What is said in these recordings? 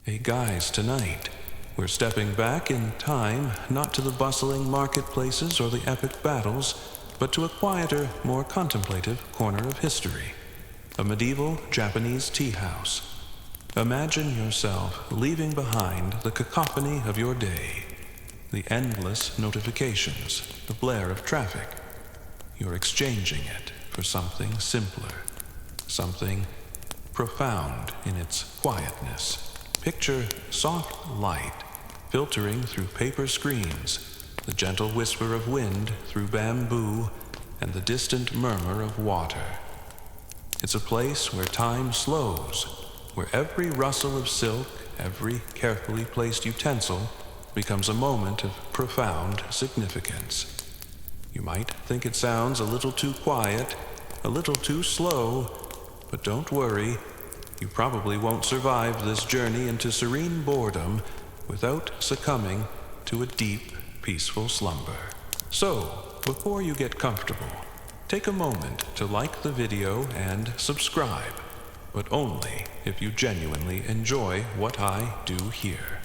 Hey guys, tonight, we're stepping back in time, not to the bustling marketplaces or the epic battles, but to a quieter, more contemplative corner of history. A medieval Japanese tea house. Imagine yourself leaving behind the cacophony of your day, the endless notifications, the blare of traffic. You're exchanging it for something simpler, something profound in its quietness. Picture soft light filtering through paper screens, the gentle whisper of wind through bamboo, and the distant murmur of water. It's a place where time slows, where every rustle of silk, every carefully placed utensil becomes a moment of profound significance. You might think it sounds a little too quiet, a little too slow, but don't worry. You probably won't survive this journey into serene boredom without succumbing to a deep, peaceful slumber. So, before you get comfortable, take a moment to like the video and subscribe, but only if you genuinely enjoy what I do here.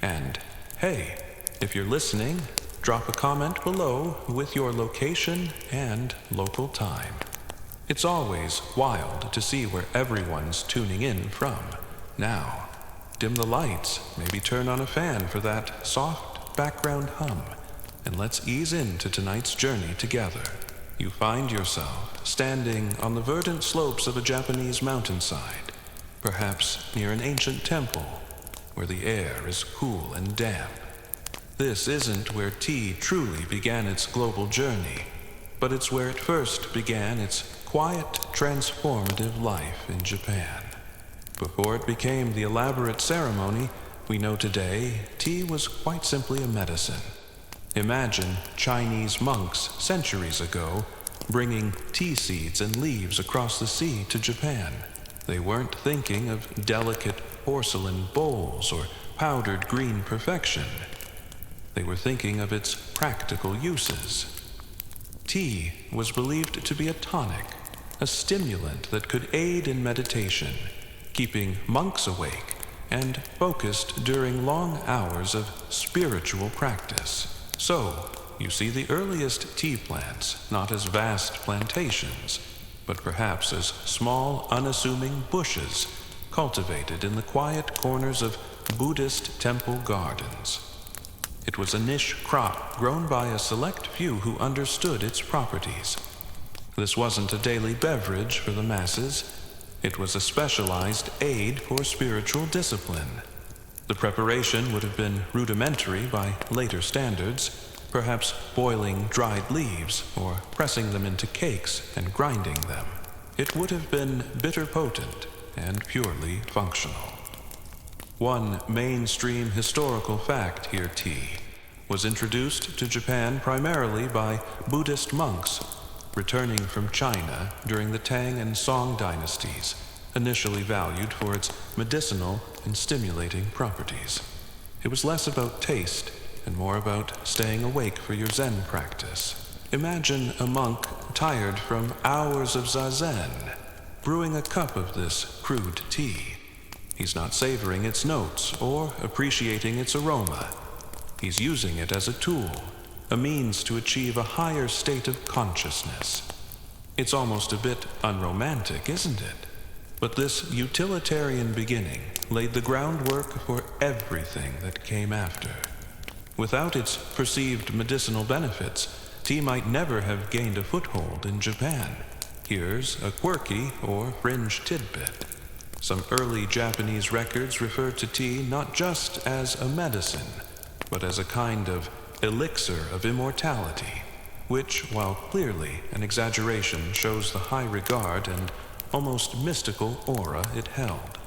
And, hey, if you're listening, drop a comment below with your location and local time. It's always wild to see where everyone's tuning in from. Now, dim the lights, maybe turn on a fan for that soft background hum, and let's ease into tonight's journey together. You find yourself standing on the verdant slopes of a Japanese mountainside, perhaps near an ancient temple, where the air is cool and damp. This isn't where tea truly began its global journey, but it's where it first began its quiet, transformative life in Japan. Before it became the elaborate ceremony we know today, tea was quite simply a medicine. Imagine Chinese monks centuries ago bringing tea seeds and leaves across the sea to Japan. They weren't thinking of delicate porcelain bowls or powdered green perfection. They were thinking of its practical uses. Tea was believed to be a tonic, a stimulant that could aid in meditation, keeping monks awake and focused during long hours of spiritual practice. So, you see the earliest tea plants not as vast plantations, but perhaps as small, unassuming bushes cultivated in the quiet corners of Buddhist temple gardens. It was a niche crop grown by a select few who understood its properties. This wasn't a daily beverage for the masses. It was a specialized aid for spiritual discipline. The preparation would have been rudimentary by later standards, perhaps boiling dried leaves or pressing them into cakes and grinding them. It would have been bitter potent and purely functional. One mainstream historical fact here, tea was introduced to Japan primarily by Buddhist monks returning from China during the Tang and Song dynasties, initially valued for its medicinal and stimulating properties. It was less about taste and more about staying awake for your Zen practice. Imagine a monk tired from hours of zazen, brewing a cup of this crude tea. He's not savoring its notes or appreciating its aroma. He's using it as a tool, a means to achieve a higher state of consciousness. It's almost a bit unromantic, isn't it? But this utilitarian beginning laid the groundwork for everything that came after. Without its perceived medicinal benefits, tea might never have gained a foothold in Japan. Here's a quirky or fringe tidbit. Some early Japanese records refer to tea not just as a medicine, but as a kind of elixir of immortality, which, while clearly an exaggeration, shows the high regard and almost mystical aura it held.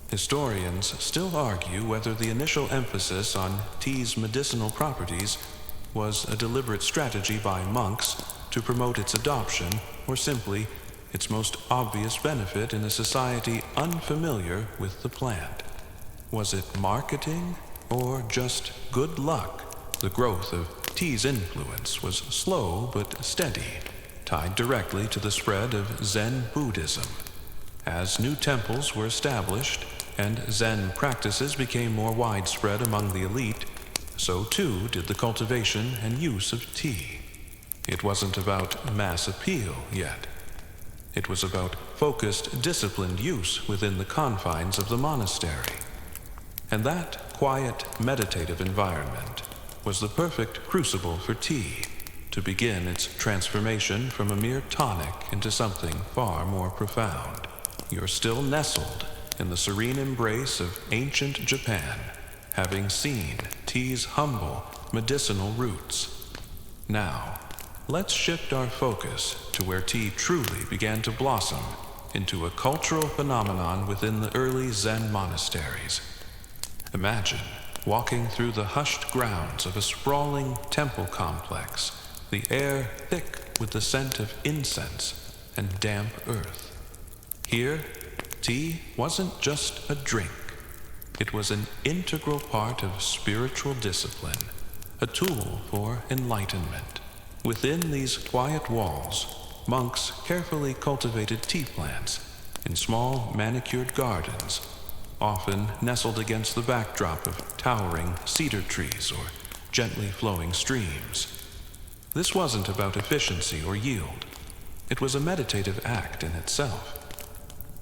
Historians still argue whether the initial emphasis on tea's medicinal properties was a deliberate strategy by monks to promote its adoption, or simply its most obvious benefit in a society unfamiliar with the plant. Was it marketing or just good luck? The growth of tea's influence was slow but steady, tied directly to the spread of Zen Buddhism. As new temples were established, and Zen practices became more widespread among the elite, so too did the cultivation and use of tea. It wasn't about mass appeal yet. It was about focused, disciplined use within the confines of the monastery. And that quiet, meditative environment was the perfect crucible for tea to begin its transformation from a mere tonic into something far more profound. You're still nestled in the serene embrace of ancient Japan, having seen tea's humble, medicinal roots. Now, let's shift our focus to where tea truly began to blossom into a cultural phenomenon within the early Zen monasteries. Imagine walking through the hushed grounds of a sprawling temple complex, the air thick with the scent of incense and damp earth. Here, tea wasn't just a drink. It was an integral part of spiritual discipline, a tool for enlightenment. Within these quiet walls, monks carefully cultivated tea plants in small manicured gardens, often nestled against the backdrop of towering cedar trees or gently flowing streams. This wasn't about efficiency or yield. It was a meditative act in itself.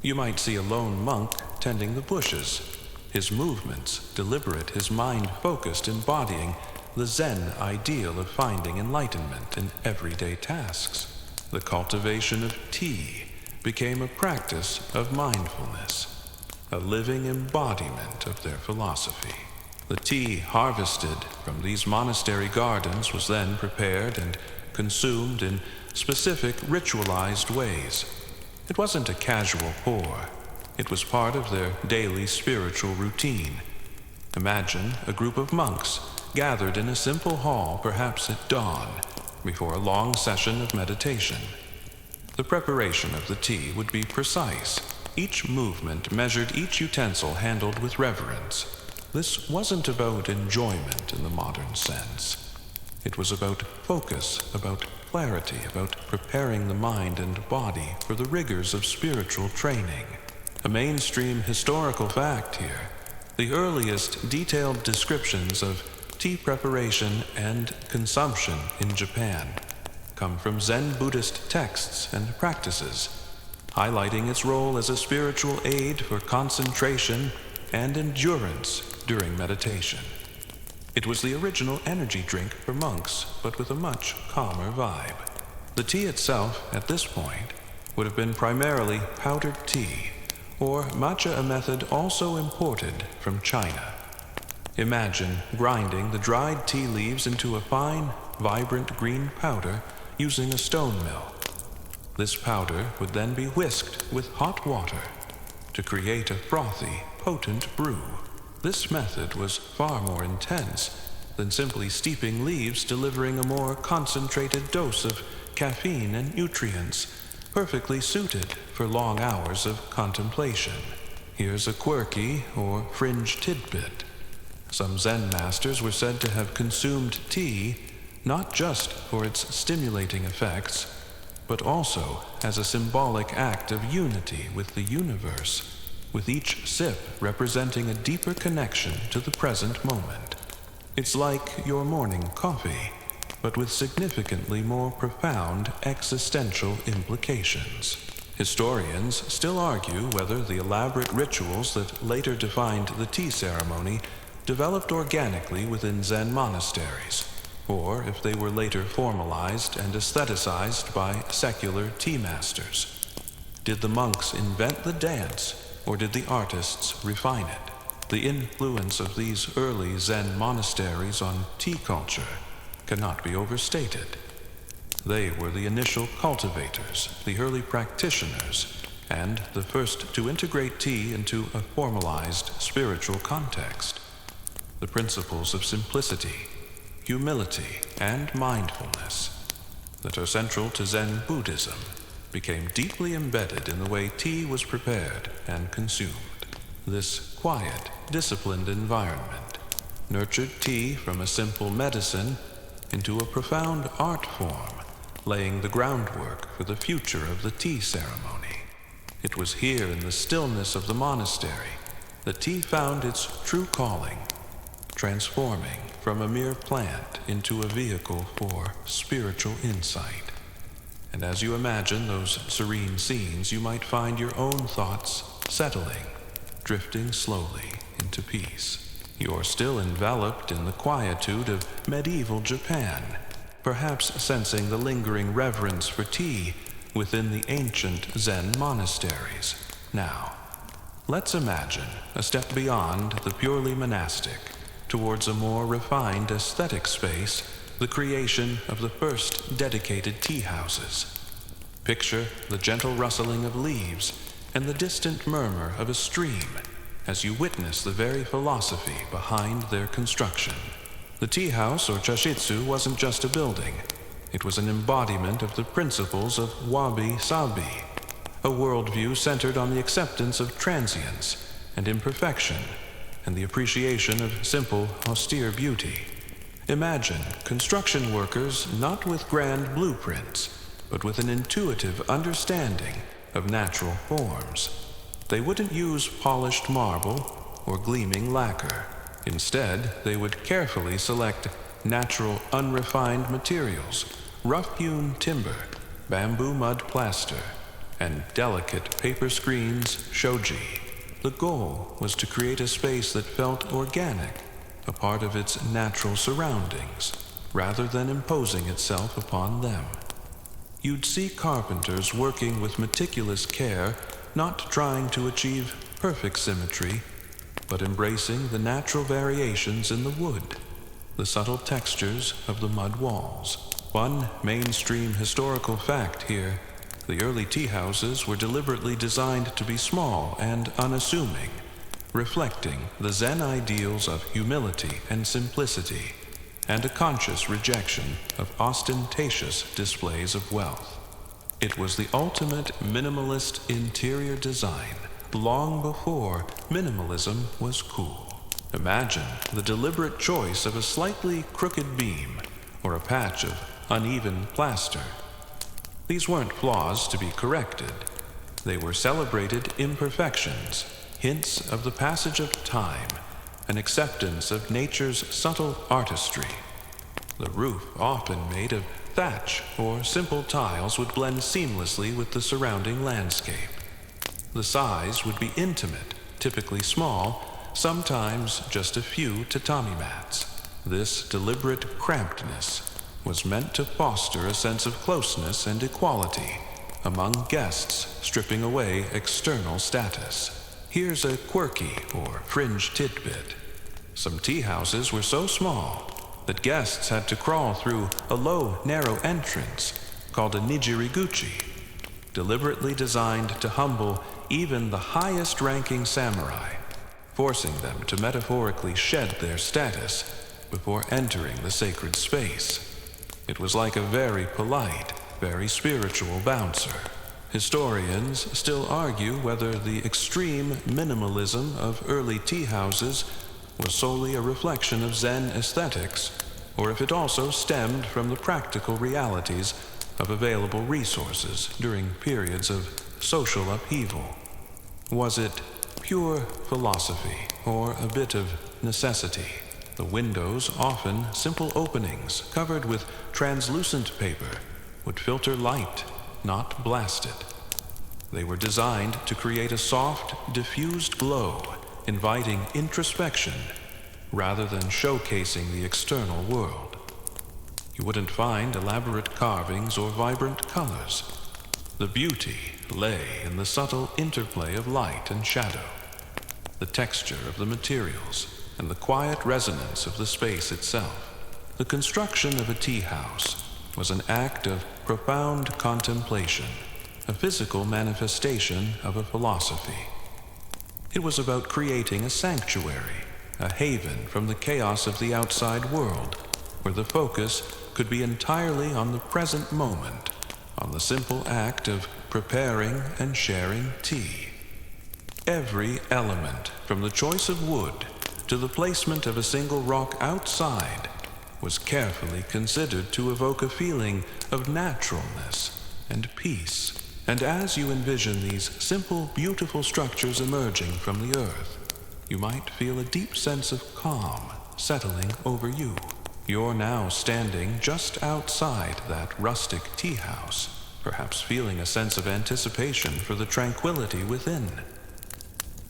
You might see a lone monk tending the bushes, his movements deliberate, his mind focused, embodying the Zen ideal of finding enlightenment in everyday tasks. The cultivation of tea became a practice of mindfulness, a living embodiment of their philosophy. The tea harvested from these monastery gardens was then prepared and consumed in specific ritualized ways. It wasn't a casual pour. It was part of their daily spiritual routine. Imagine a group of monks gathered in a simple hall, perhaps at dawn, before a long session of meditation. The preparation of the tea would be precise. Each movement measured, each utensil handled with reverence. This wasn't about enjoyment in the modern sense. It was about focus, about clarity, about preparing the mind and body for the rigors of spiritual training. A mainstream historical fact here. The earliest detailed descriptions of tea preparation and consumption in Japan come from Zen Buddhist texts and practices, highlighting its role as a spiritual aid for concentration and endurance during meditation. It was the original energy drink for monks, but with a much calmer vibe. The tea itself, at this point, would have been primarily powdered tea, or matcha, a method also imported from China. Imagine grinding the dried tea leaves into a fine, vibrant green powder using a stone mill. This powder would then be whisked with hot water to create a frothy, potent brew. This method was far more intense than simply steeping leaves, delivering a more concentrated dose of caffeine and nutrients, perfectly suited for long hours of contemplation. Here's a quirky or fringe tidbit. Some Zen masters were said to have consumed tea not just for its stimulating effects, but also as a symbolic act of unity with the universe, with each sip representing a deeper connection to the present moment. It's like your morning coffee, but with significantly more profound existential implications. Historians still argue whether the elaborate rituals that later defined the tea ceremony developed organically within Zen monasteries, or if they were later formalized and aestheticized by secular tea masters. Did the monks invent the dance, or did the artists refine it? The influence of these early Zen monasteries on tea culture cannot be overstated. They were the initial cultivators, the early practitioners, and the first to integrate tea into a formalized spiritual context. The principles of simplicity, humility, and mindfulness that are central to Zen Buddhism became deeply embedded in the way tea was prepared and consumed. This quiet, disciplined environment nurtured tea from a simple medicine into a profound art form, laying the groundwork for the future of the tea ceremony. It was here in the stillness of the monastery, the tea found its true calling, transforming from a mere plant into a vehicle for spiritual insight. And as you imagine those serene scenes, you might find your own thoughts settling, drifting slowly into peace. You're still enveloped in the quietude of medieval Japan, perhaps sensing the lingering reverence for tea within the ancient Zen monasteries. Now, let's imagine a step beyond the purely monastic, towards a more refined aesthetic space, the creation of the first dedicated tea houses. Picture the gentle rustling of leaves and the distant murmur of a stream as you witness the very philosophy behind their construction. The tea house, or chashitsu, wasn't just a building. It was an embodiment of the principles of wabi-sabi, a worldview centered on the acceptance of transience and imperfection and the appreciation of simple, austere beauty. Imagine construction workers not with grand blueprints, but with an intuitive understanding of natural forms. They wouldn't use polished marble or gleaming lacquer. Instead, they would carefully select natural, unrefined materials, rough-hewn timber, bamboo mud plaster, and delicate paper screens shoji. The goal was to create a space that felt organic, a part of its natural surroundings, rather than imposing itself upon them. You'd see carpenters working with meticulous care, not trying to achieve perfect symmetry, but embracing the natural variations in the wood, the subtle textures of the mud walls. One mainstream historical fact here: the early tea houses were deliberately designed to be small and unassuming, reflecting the Zen ideals of humility and simplicity, and a conscious rejection of ostentatious displays of wealth. It was the ultimate minimalist interior design, long before minimalism was cool. Imagine the deliberate choice of a slightly crooked beam or a patch of uneven plaster. These weren't flaws to be corrected. They were celebrated imperfections, hints of the passage of time, an acceptance of nature's subtle artistry. The roof, often made of thatch or simple tiles, would blend seamlessly with the surrounding landscape. The size would be intimate, typically small, sometimes just a few tatami mats. This deliberate crampedness was meant to foster a sense of closeness and equality among guests, stripping away external status. Here's a quirky or fringe tidbit. Some tea houses were so small that guests had to crawl through a low, narrow entrance called a nijiriguchi, deliberately designed to humble even the highest-ranking samurai, forcing them to metaphorically shed their status before entering the sacred space. It was like a very polite, very spiritual bouncer. Historians still argue whether the extreme minimalism of early tea houses was solely a reflection of Zen aesthetics, or if it also stemmed from the practical realities of available resources during periods of social upheaval. Was it pure philosophy or a bit of necessity? The windows, often simple openings covered with translucent paper, would filter light, not blast it. They were designed to create a soft, diffused glow, inviting introspection rather than showcasing the external world. You wouldn't find elaborate carvings or vibrant colors. The beauty lay in the subtle interplay of light and shadow, the texture of the materials, and the quiet resonance of the space itself. The construction of a tea house was an act of profound contemplation, a physical manifestation of a philosophy. It was about creating a sanctuary, a haven from the chaos of the outside world, where the focus could be entirely on the present moment, on the simple act of preparing and sharing tea. Every element, from the choice of wood to the placement of a single rock outside, was carefully considered to evoke a feeling of naturalness and peace. And as you envision these simple, beautiful structures emerging from the earth, you might feel a deep sense of calm settling over you. You're now standing just outside that rustic tea house, perhaps feeling a sense of anticipation for the tranquility within.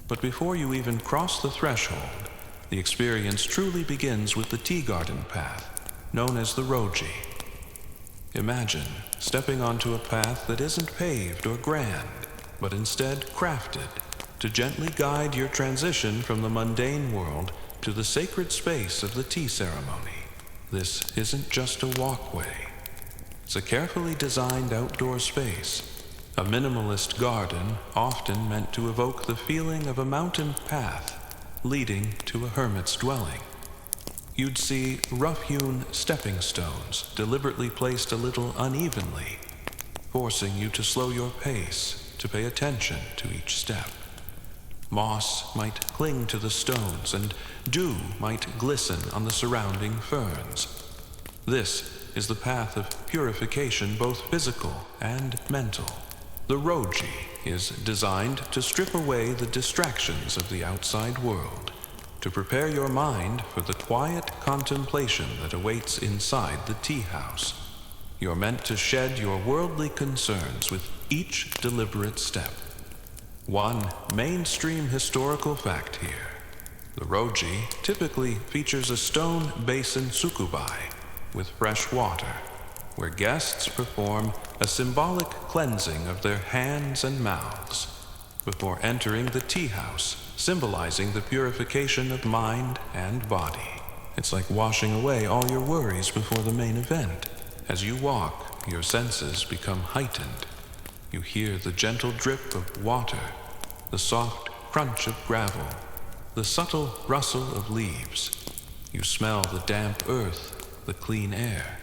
But before you even cross the threshold, the experience truly begins with the tea garden path, known as the roji. Imagine stepping onto a path that isn't paved or grand, but instead crafted to gently guide your transition from the mundane world to the sacred space of the tea ceremony. This isn't just a walkway. It's a carefully designed outdoor space, a minimalist garden often meant to evoke the feeling of a mountain path leading to a hermit's dwelling. You'd see rough-hewn stepping stones deliberately placed a little unevenly, forcing you to slow your pace to pay attention to each step. Moss might cling to the stones, and dew might glisten on the surrounding ferns. This is the path of purification, both physical and mental. The roji is designed to strip away the distractions of the outside world, to prepare your mind for the quiet contemplation that awaits inside the tea house. You're meant to shed your worldly concerns with each deliberate step. One mainstream historical fact here: the roji typically features a stone basin sukubai with fresh water, where guests perform a symbolic cleansing of their hands and mouths before entering the tea house, symbolizing the purification of mind and body. It's like washing away all your worries before the main event. As you walk, your senses become heightened. You hear the gentle drip of water, the soft crunch of gravel, the subtle rustle of leaves. You smell the damp earth, the clean air.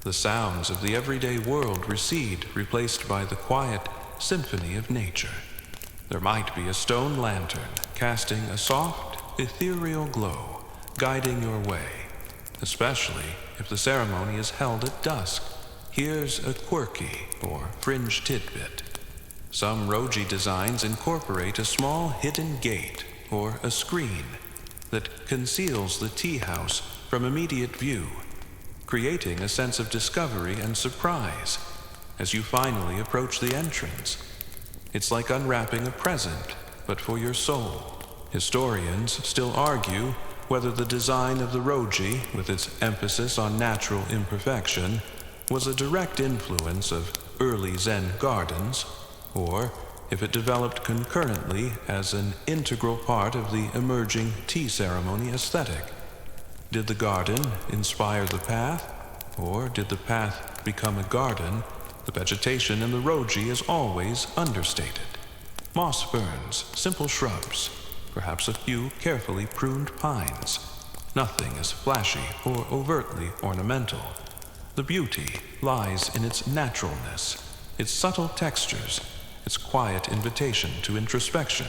The sounds of the everyday world recede, replaced by the quiet symphony of nature. There might be a stone lantern casting a soft, ethereal glow, guiding your way, especially if the ceremony is held at dusk. Here's a quirky or fringe tidbit. Some roji designs incorporate a small hidden gate or a screen that conceals the tea house from immediate view, creating a sense of discovery and surprise as you finally approach the entrance. It's like unwrapping a present, but for your soul. Historians still argue whether the design of the roji, with its emphasis on natural imperfection, was a direct influence of early Zen gardens, or if it developed concurrently as an integral part of the emerging tea ceremony aesthetic. Did the garden inspire the path, or did the path become a garden? The vegetation in the roji is always understated. Moss ferns, simple shrubs, perhaps a few carefully pruned pines. Nothing is flashy or overtly ornamental. The beauty lies in its naturalness, its subtle textures, its quiet invitation to introspection.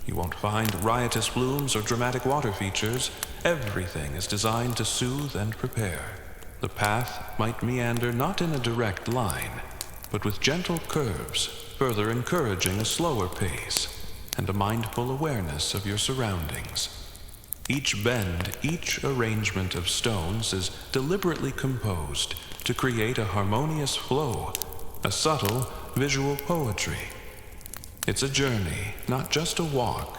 You won't find riotous blooms or dramatic water features. Everything is designed to soothe and prepare. The path might meander not in a direct line, but with gentle curves, further encouraging a slower pace and a mindful awareness of your surroundings. Each bend, each arrangement of stones is deliberately composed to create a harmonious flow, a subtle visual poetry. It's a journey, not just a walk,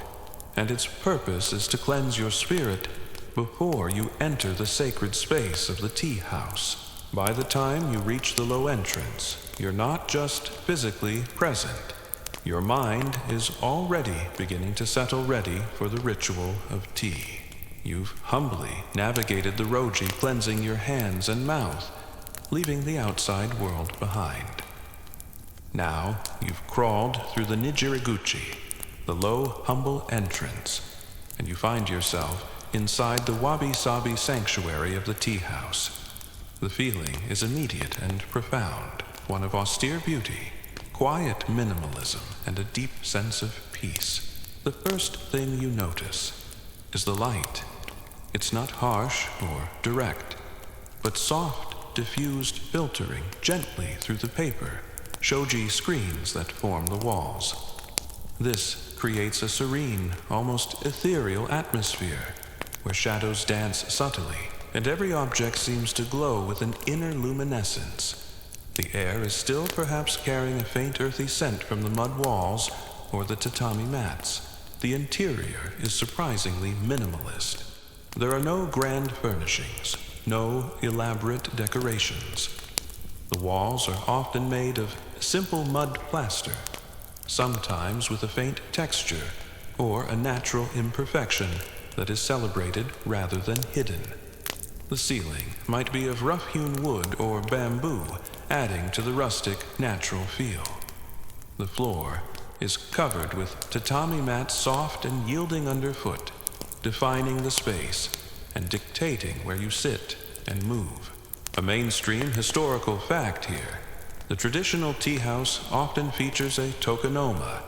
and its purpose is to cleanse your spirit before you enter the sacred space of the tea house. By the time you reach the low entrance, you're not just physically present. Your mind is already beginning to settle, ready for the ritual of tea. You've humbly navigated the roji, cleansing your hands and mouth, leaving the outside world behind. Now you've crawled through the Nijiriguchi, the low, humble entrance, and you find yourself inside the wabi-sabi sanctuary of the tea house. The feeling is immediate and profound, one of austere beauty, quiet minimalism, and a deep sense of peace. The first thing you notice is the light. It's not harsh or direct, but soft, diffused, filtering gently through the paper, shoji screens that form the walls. This creates a serene, almost ethereal atmosphere, where shadows dance subtly, and every object seems to glow with an inner luminescence. The air is still perhaps carrying a faint earthy scent from the mud walls or the tatami mats. The interior is surprisingly minimalist. There are no grand furnishings, no elaborate decorations. The walls are often made of simple mud plaster, sometimes with a faint texture or a natural imperfection that is celebrated rather than hidden. The ceiling might be of rough-hewn wood or bamboo, adding to the rustic, natural feel. The floor is covered with tatami mats, soft and yielding underfoot, defining the space and dictating where you sit and move. A mainstream historical fact here: the traditional tea house often features a tokonoma,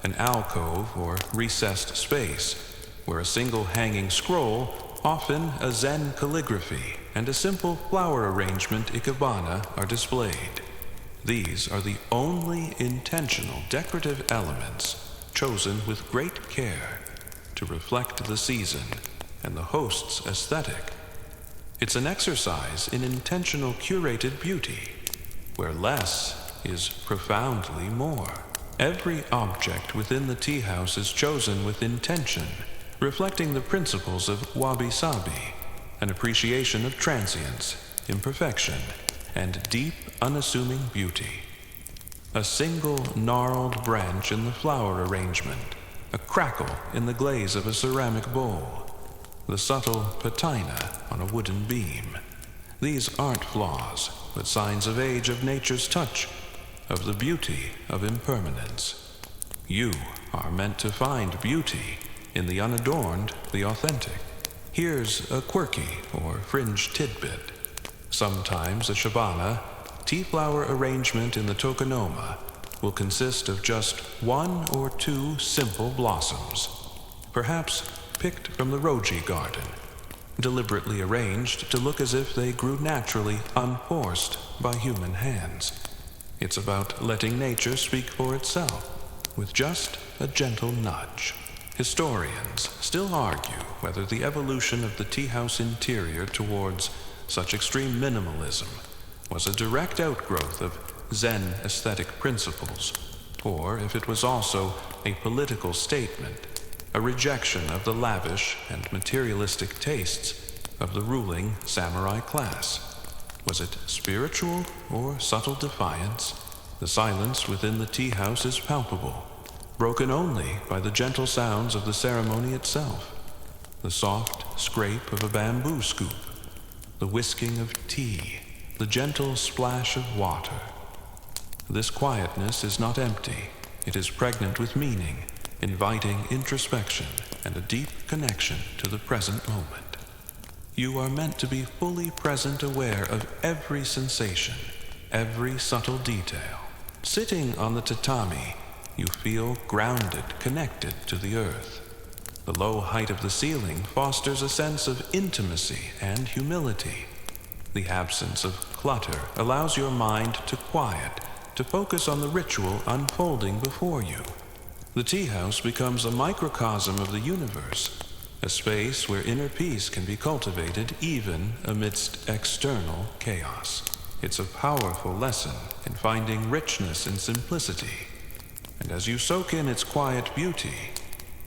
an alcove or recessed space, where a single hanging scroll, often a Zen calligraphy, and a simple flower arrangement ikebana are displayed. These are the only intentional decorative elements chosen with great care to reflect the season and the host's aesthetic. It's an exercise in intentional curated beauty, where less is profoundly more. Every object within the tea house is chosen with intention, reflecting the principles of wabi-sabi, an appreciation of transience, imperfection, and deep, unassuming beauty. A single gnarled branch in the flower arrangement, a crackle in the glaze of a ceramic bowl, the subtle patina on a wooden beam. These aren't flaws, but signs of age, of nature's touch, of the beauty of impermanence. You are meant to find beauty in the unadorned, the authentic. Here's a quirky or fringe tidbit. Sometimes a shabana, tea flower arrangement in the tokonoma, will consist of just one or two simple blossoms, perhaps picked from the roji garden, deliberately arranged to look as if they grew naturally, unforced by human hands. It's about letting nature speak for itself, with just a gentle nudge. Historians still argue whether the evolution of the tea house interior towards such extreme minimalism was a direct outgrowth of Zen aesthetic principles, or if it was also a political statement, a rejection of the lavish and materialistic tastes of the ruling samurai class. Was it spiritual or subtle defiance? The silence within the tea house is palpable, broken only by the gentle sounds of the ceremony itself. The soft scrape of a bamboo scoop, the whisking of tea, the gentle splash of water. This quietness is not empty. It is pregnant with meaning, inviting introspection and a deep connection to the present moment. You are meant to be fully present, aware of every sensation, every subtle detail. Sitting on the tatami, you feel grounded, connected to the earth. The low height of the ceiling fosters a sense of intimacy and humility. The absence of clutter allows your mind to quiet, to focus on the ritual unfolding before you. The tea house becomes a microcosm of the universe, a space where inner peace can be cultivated even amidst external chaos. It's a powerful lesson in finding richness in simplicity. And as you soak in its quiet beauty,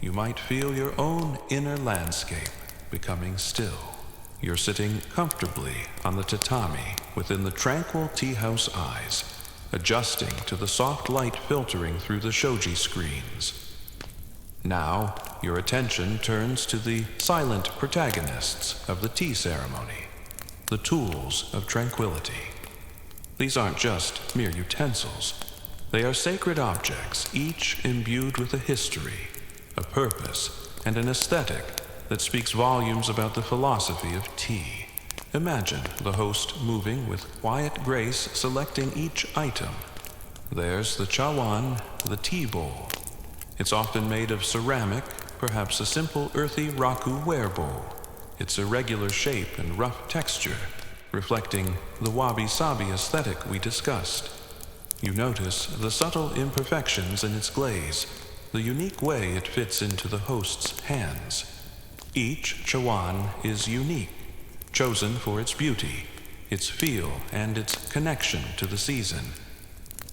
you might feel your own inner landscape becoming still. You're sitting comfortably on the tatami within the tranquil tea house eyes, adjusting to the soft light filtering through the shoji screens. Now, your attention turns to the silent protagonists of the tea ceremony, the tools of tranquility. These aren't just mere utensils. They are sacred objects, each imbued with a history, a purpose, and an aesthetic that speaks volumes about the philosophy of tea. Imagine the host moving with quiet grace, selecting each item. There's the chawan, the tea bowl. It's often made of ceramic, perhaps a simple earthy raku ware bowl. Its irregular shape and rough texture, reflecting the wabi-sabi aesthetic we discussed. You notice the subtle imperfections in its glaze, the unique way it fits into the host's hands. Each chawan is unique, chosen for its beauty, its feel, and its connection to the season.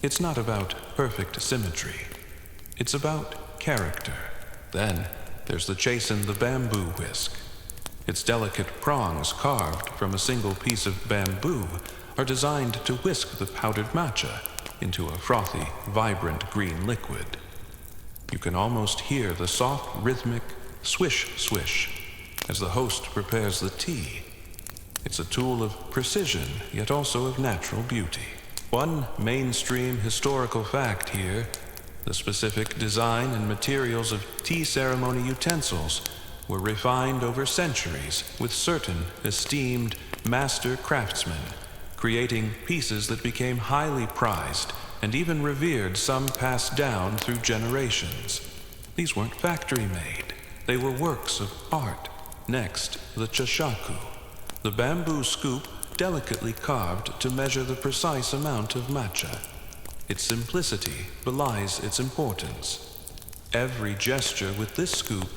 It's not about perfect symmetry. It's about character. Then there's the chasen the bamboo whisk. Its delicate prongs carved from a single piece of bamboo are designed to whisk the powdered matcha into a frothy, vibrant green liquid. You can almost hear the soft, rhythmic swish-swish as the host prepares the tea. It's a tool of precision, yet also of natural beauty. One mainstream historical fact here: the specific design and materials of tea ceremony utensils were refined over centuries with certain esteemed master craftsmen, creating pieces that became highly prized and even revered, some passed down through generations. These weren't factory-made. They were works of art. Next, the chashaku, the bamboo scoop delicately carved to measure the precise amount of matcha. Its simplicity belies its importance. Every gesture with this scoop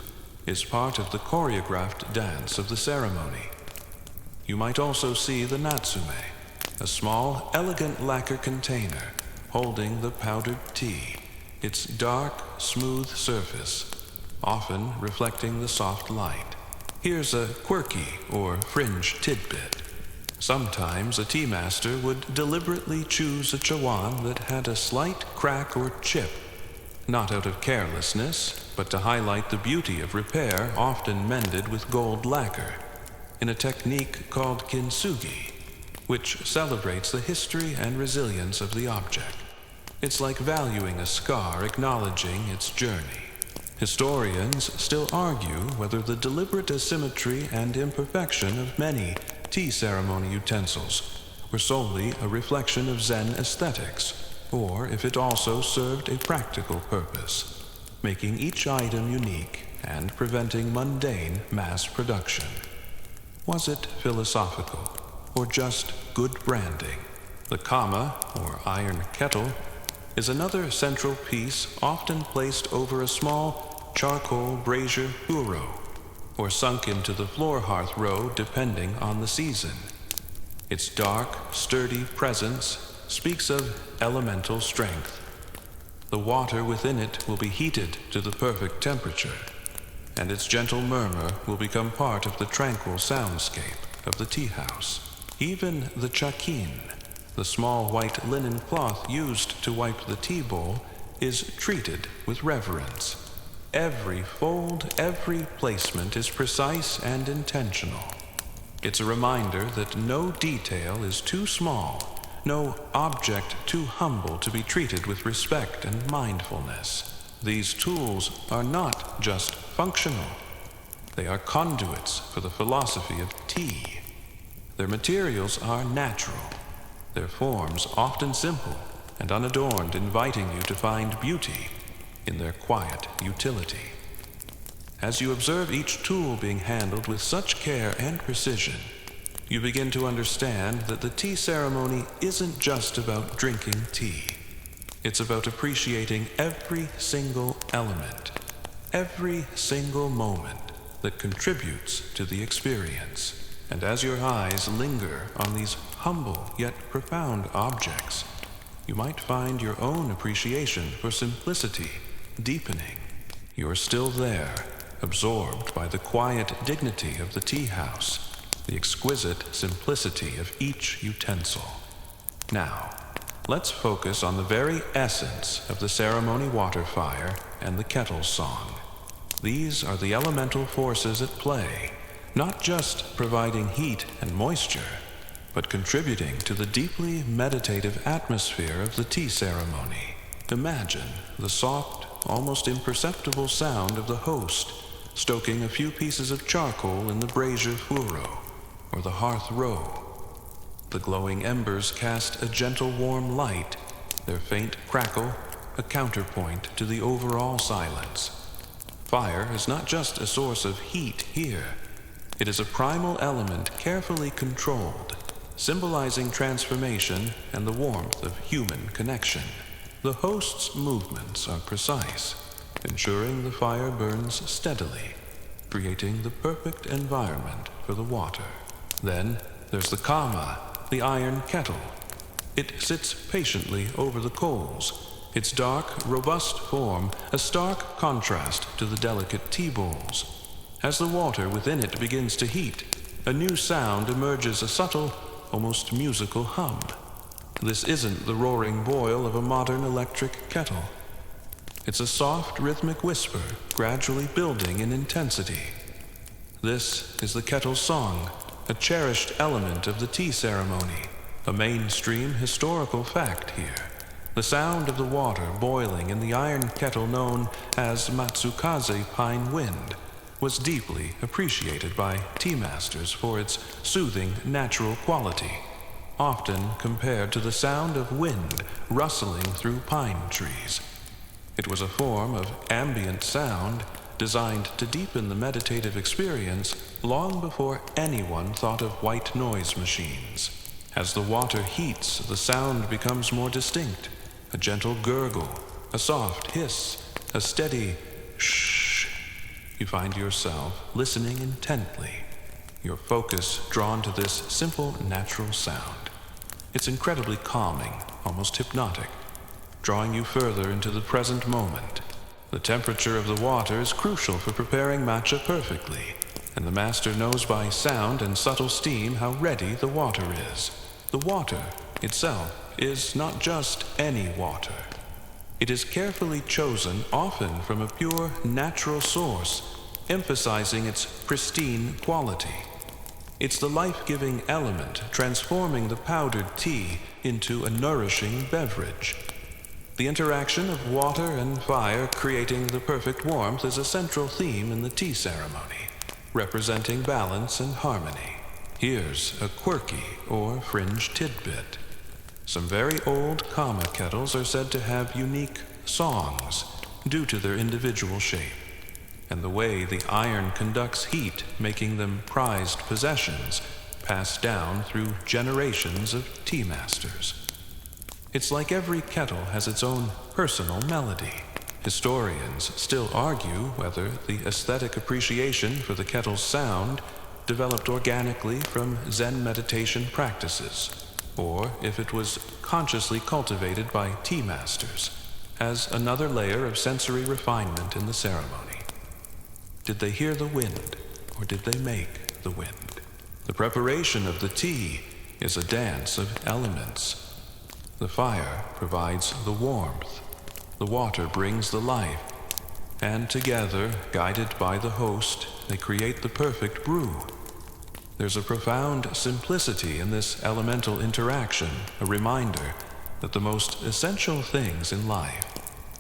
is part of the choreographed dance of the ceremony. You might also see the natsume, a small, elegant lacquer container holding the powdered tea, its dark, smooth surface, often reflecting the soft light. Here's a quirky or fringe tidbit. Sometimes a tea master would deliberately choose a chawan that had a slight crack or chip, not out of carelessness, but to highlight the beauty of repair, often mended with gold lacquer, in a technique called kintsugi, which celebrates the history and resilience of the object. It's like valuing a scar, acknowledging its journey. Historians still argue whether the deliberate asymmetry and imperfection of many tea ceremony utensils were solely a reflection of Zen aesthetics, or if it also served a practical purpose, making each item unique and preventing mundane mass production. Was it philosophical, or just good branding? The kama, or iron kettle, is another central piece often placed over a small charcoal brazier huro, or sunk into the floor hearth row depending on the season. Its dark, sturdy presence speaks of elemental strength. The water within it will be heated to the perfect temperature, and its gentle murmur will become part of the tranquil soundscape of the tea house. Even the chakin, the small white linen cloth used to wipe the tea bowl, is treated with reverence. Every fold, every placement is precise and intentional. It's a reminder that no detail is too small, no object too humble to be treated with respect and mindfulness. These tools are not just functional. They are conduits for the philosophy of tea. Their materials are natural, their forms often simple and unadorned, inviting you to find beauty in their quiet utility. As you observe each tool being handled with such care and precision, you begin to understand that the tea ceremony isn't just about drinking tea. It's about appreciating every single element, every single moment that contributes to the experience. And as your eyes linger on these humble yet profound objects, you might find your own appreciation for simplicity deepening. You're still there, absorbed by the quiet dignity of the tea house, the exquisite simplicity of each utensil. Now, let's focus on the very essence of the ceremony water fire and the kettle song. These are the elemental forces at play, not just providing heat and moisture, but contributing to the deeply meditative atmosphere of the tea ceremony. Imagine the soft, almost imperceptible sound of the host stoking a few pieces of charcoal in the brazier furrow or the hearth row. The glowing embers cast a gentle warm light, their faint crackle a counterpoint to the overall silence. Fire is not just a source of heat here. It is a primal element carefully controlled, symbolizing transformation and the warmth of human connection. The host's movements are precise. ensuring the fire burns steadily, creating the perfect environment for the water. Then there's the kama, the iron kettle. It sits patiently over the coals, its dark, robust form a stark contrast to the delicate tea bowls. As the water within it begins to heat, a new sound emerges, a subtle, almost musical hum. This isn't the roaring boil of a modern electric kettle. It's a soft, rhythmic whisper, gradually building in intensity. This is the kettle's song, a cherished element of the tea ceremony, a mainstream historical fact here. The sound of the water boiling in the iron kettle known as Matsukaze pine wind was deeply appreciated by tea masters for its soothing natural quality, often compared to the sound of wind rustling through pine trees. It was a form of ambient sound designed to deepen the meditative experience long before anyone thought of white noise machines. As the water heats, the sound becomes more distinct. A gentle gurgle, a soft hiss, a steady shh. You find yourself listening intently, your focus drawn to this simple, natural sound. It's incredibly calming, almost hypnotic, drawing you further into the present moment. The temperature of the water is crucial for preparing matcha perfectly, and the master knows by sound and subtle steam how ready the water is. The water itself is not just any water. It is carefully chosen, often from a pure, natural source, emphasizing its pristine quality. It's the life-giving element transforming the powdered tea into a nourishing beverage. The interaction of water and fire creating the perfect warmth is a central theme in the tea ceremony, representing balance and harmony. Here's a quirky or fringe tidbit. Some very old kama kettles are said to have unique songs due to their individual shape and the way the iron conducts heat, making them prized possessions passed down through generations of tea masters. It's like every kettle has its own personal melody. Historians still argue whether the aesthetic appreciation for the kettle's sound developed organically from Zen meditation practices, or if it was consciously cultivated by tea masters as another layer of sensory refinement in the ceremony. Did they hear the wind, or did they make the wind? The preparation of the tea is a dance of elements. The fire provides the warmth, the water brings the life, and together, guided by the host, they create the perfect brew. There's a profound simplicity in this elemental interaction, a reminder that the most essential things in life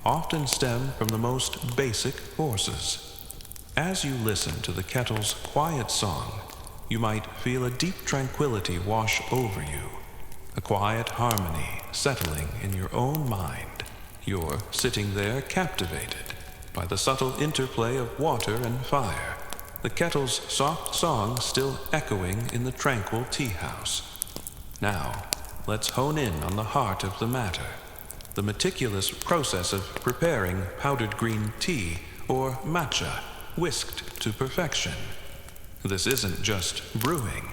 often stem from the most basic forces. As you listen to the kettle's quiet song, you might feel a deep tranquility wash over you, a quiet harmony settling in your own mind. You're sitting there captivated by the subtle interplay of water and fire, the kettle's soft song still echoing in the tranquil tea house. Now, let's hone in on the heart of the matter, the meticulous process of preparing powdered green tea, or matcha, whisked to perfection. This isn't just brewing.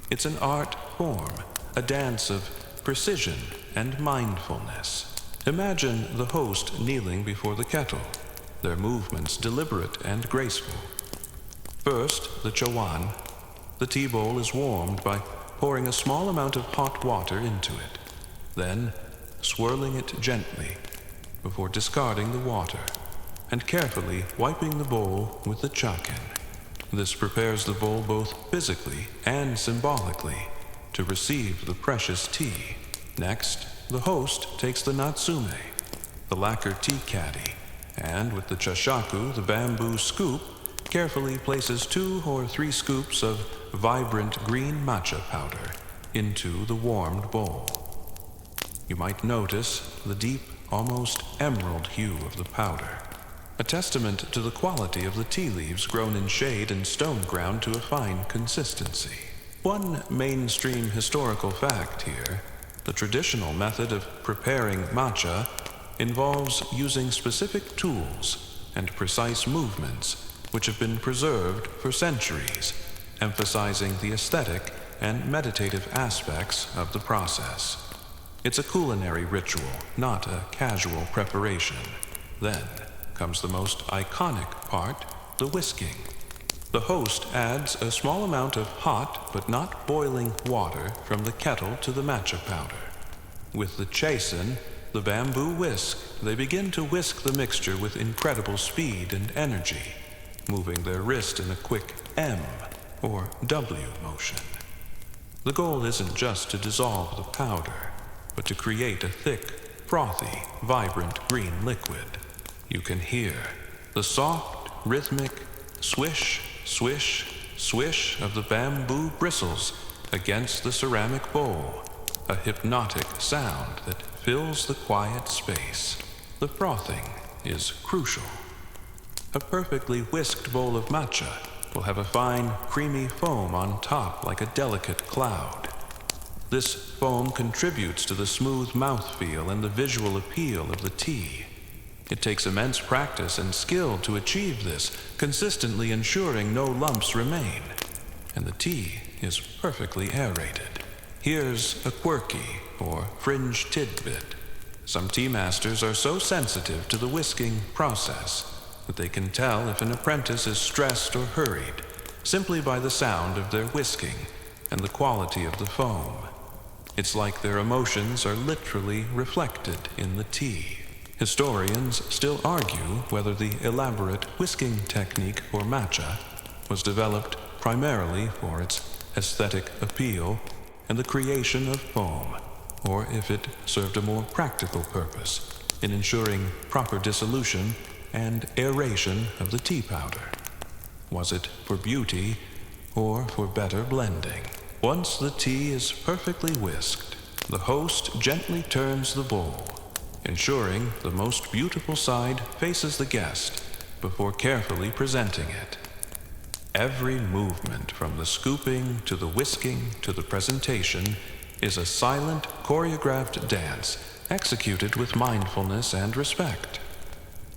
It's an art form, a dance of precision and mindfulness. Imagine the host kneeling before the kettle, their movements deliberate and graceful. First, the chawan. The tea bowl is warmed by pouring a small amount of hot water into it, then swirling it gently before discarding the water and carefully wiping the bowl with the chakin. This prepares the bowl both physically and symbolically to receive the precious tea. Next, the host takes the natsume, the lacquer tea caddy, and with the chashaku, the bamboo scoop, carefully places 2 or 3 scoops of vibrant green matcha powder into the warmed bowl. You might notice the deep, almost emerald hue of the powder, a testament to the quality of the tea leaves grown in shade and stone ground to a fine consistency. One mainstream historical fact here, the traditional method of preparing matcha involves using specific tools and precise movements which have been preserved for centuries, emphasizing the aesthetic and meditative aspects of the process. It's a culinary ritual, not a casual preparation. Then comes the most iconic part, the whisking. The host adds a small amount of hot but not boiling water from the kettle to the matcha powder. With the chasen, the bamboo whisk, they begin to whisk the mixture with incredible speed and energy, moving their wrist in a quick M or W motion. The goal isn't just to dissolve the powder, but to create a thick, frothy, vibrant green liquid. You can hear the soft, rhythmic swish, swish, swish of the bamboo bristles against the ceramic bowl, a hypnotic sound that fills the quiet space. The frothing is crucial. A perfectly whisked bowl of matcha will have a fine, creamy foam on top like a delicate cloud. This foam contributes to the smooth mouthfeel and the visual appeal of the tea. It takes immense practice and skill to achieve this, consistently ensuring no lumps remain. And the tea is perfectly aerated. Here's a quirky or fringe tidbit. Some tea masters are so sensitive to the whisking process that they can tell if an apprentice is stressed or hurried simply by the sound of their whisking and the quality of the foam. It's like their emotions are literally reflected in the tea. Historians still argue whether the elaborate whisking technique for matcha was developed primarily for its aesthetic appeal and the creation of foam, or if it served a more practical purpose in ensuring proper dissolution and aeration of the tea powder. Was it for beauty or for better blending? Once the tea is perfectly whisked, the host gently turns the bowl, ensuring the most beautiful side faces the guest before carefully presenting it. Every movement from the scooping to the whisking to the presentation is a silent, choreographed dance executed with mindfulness and respect.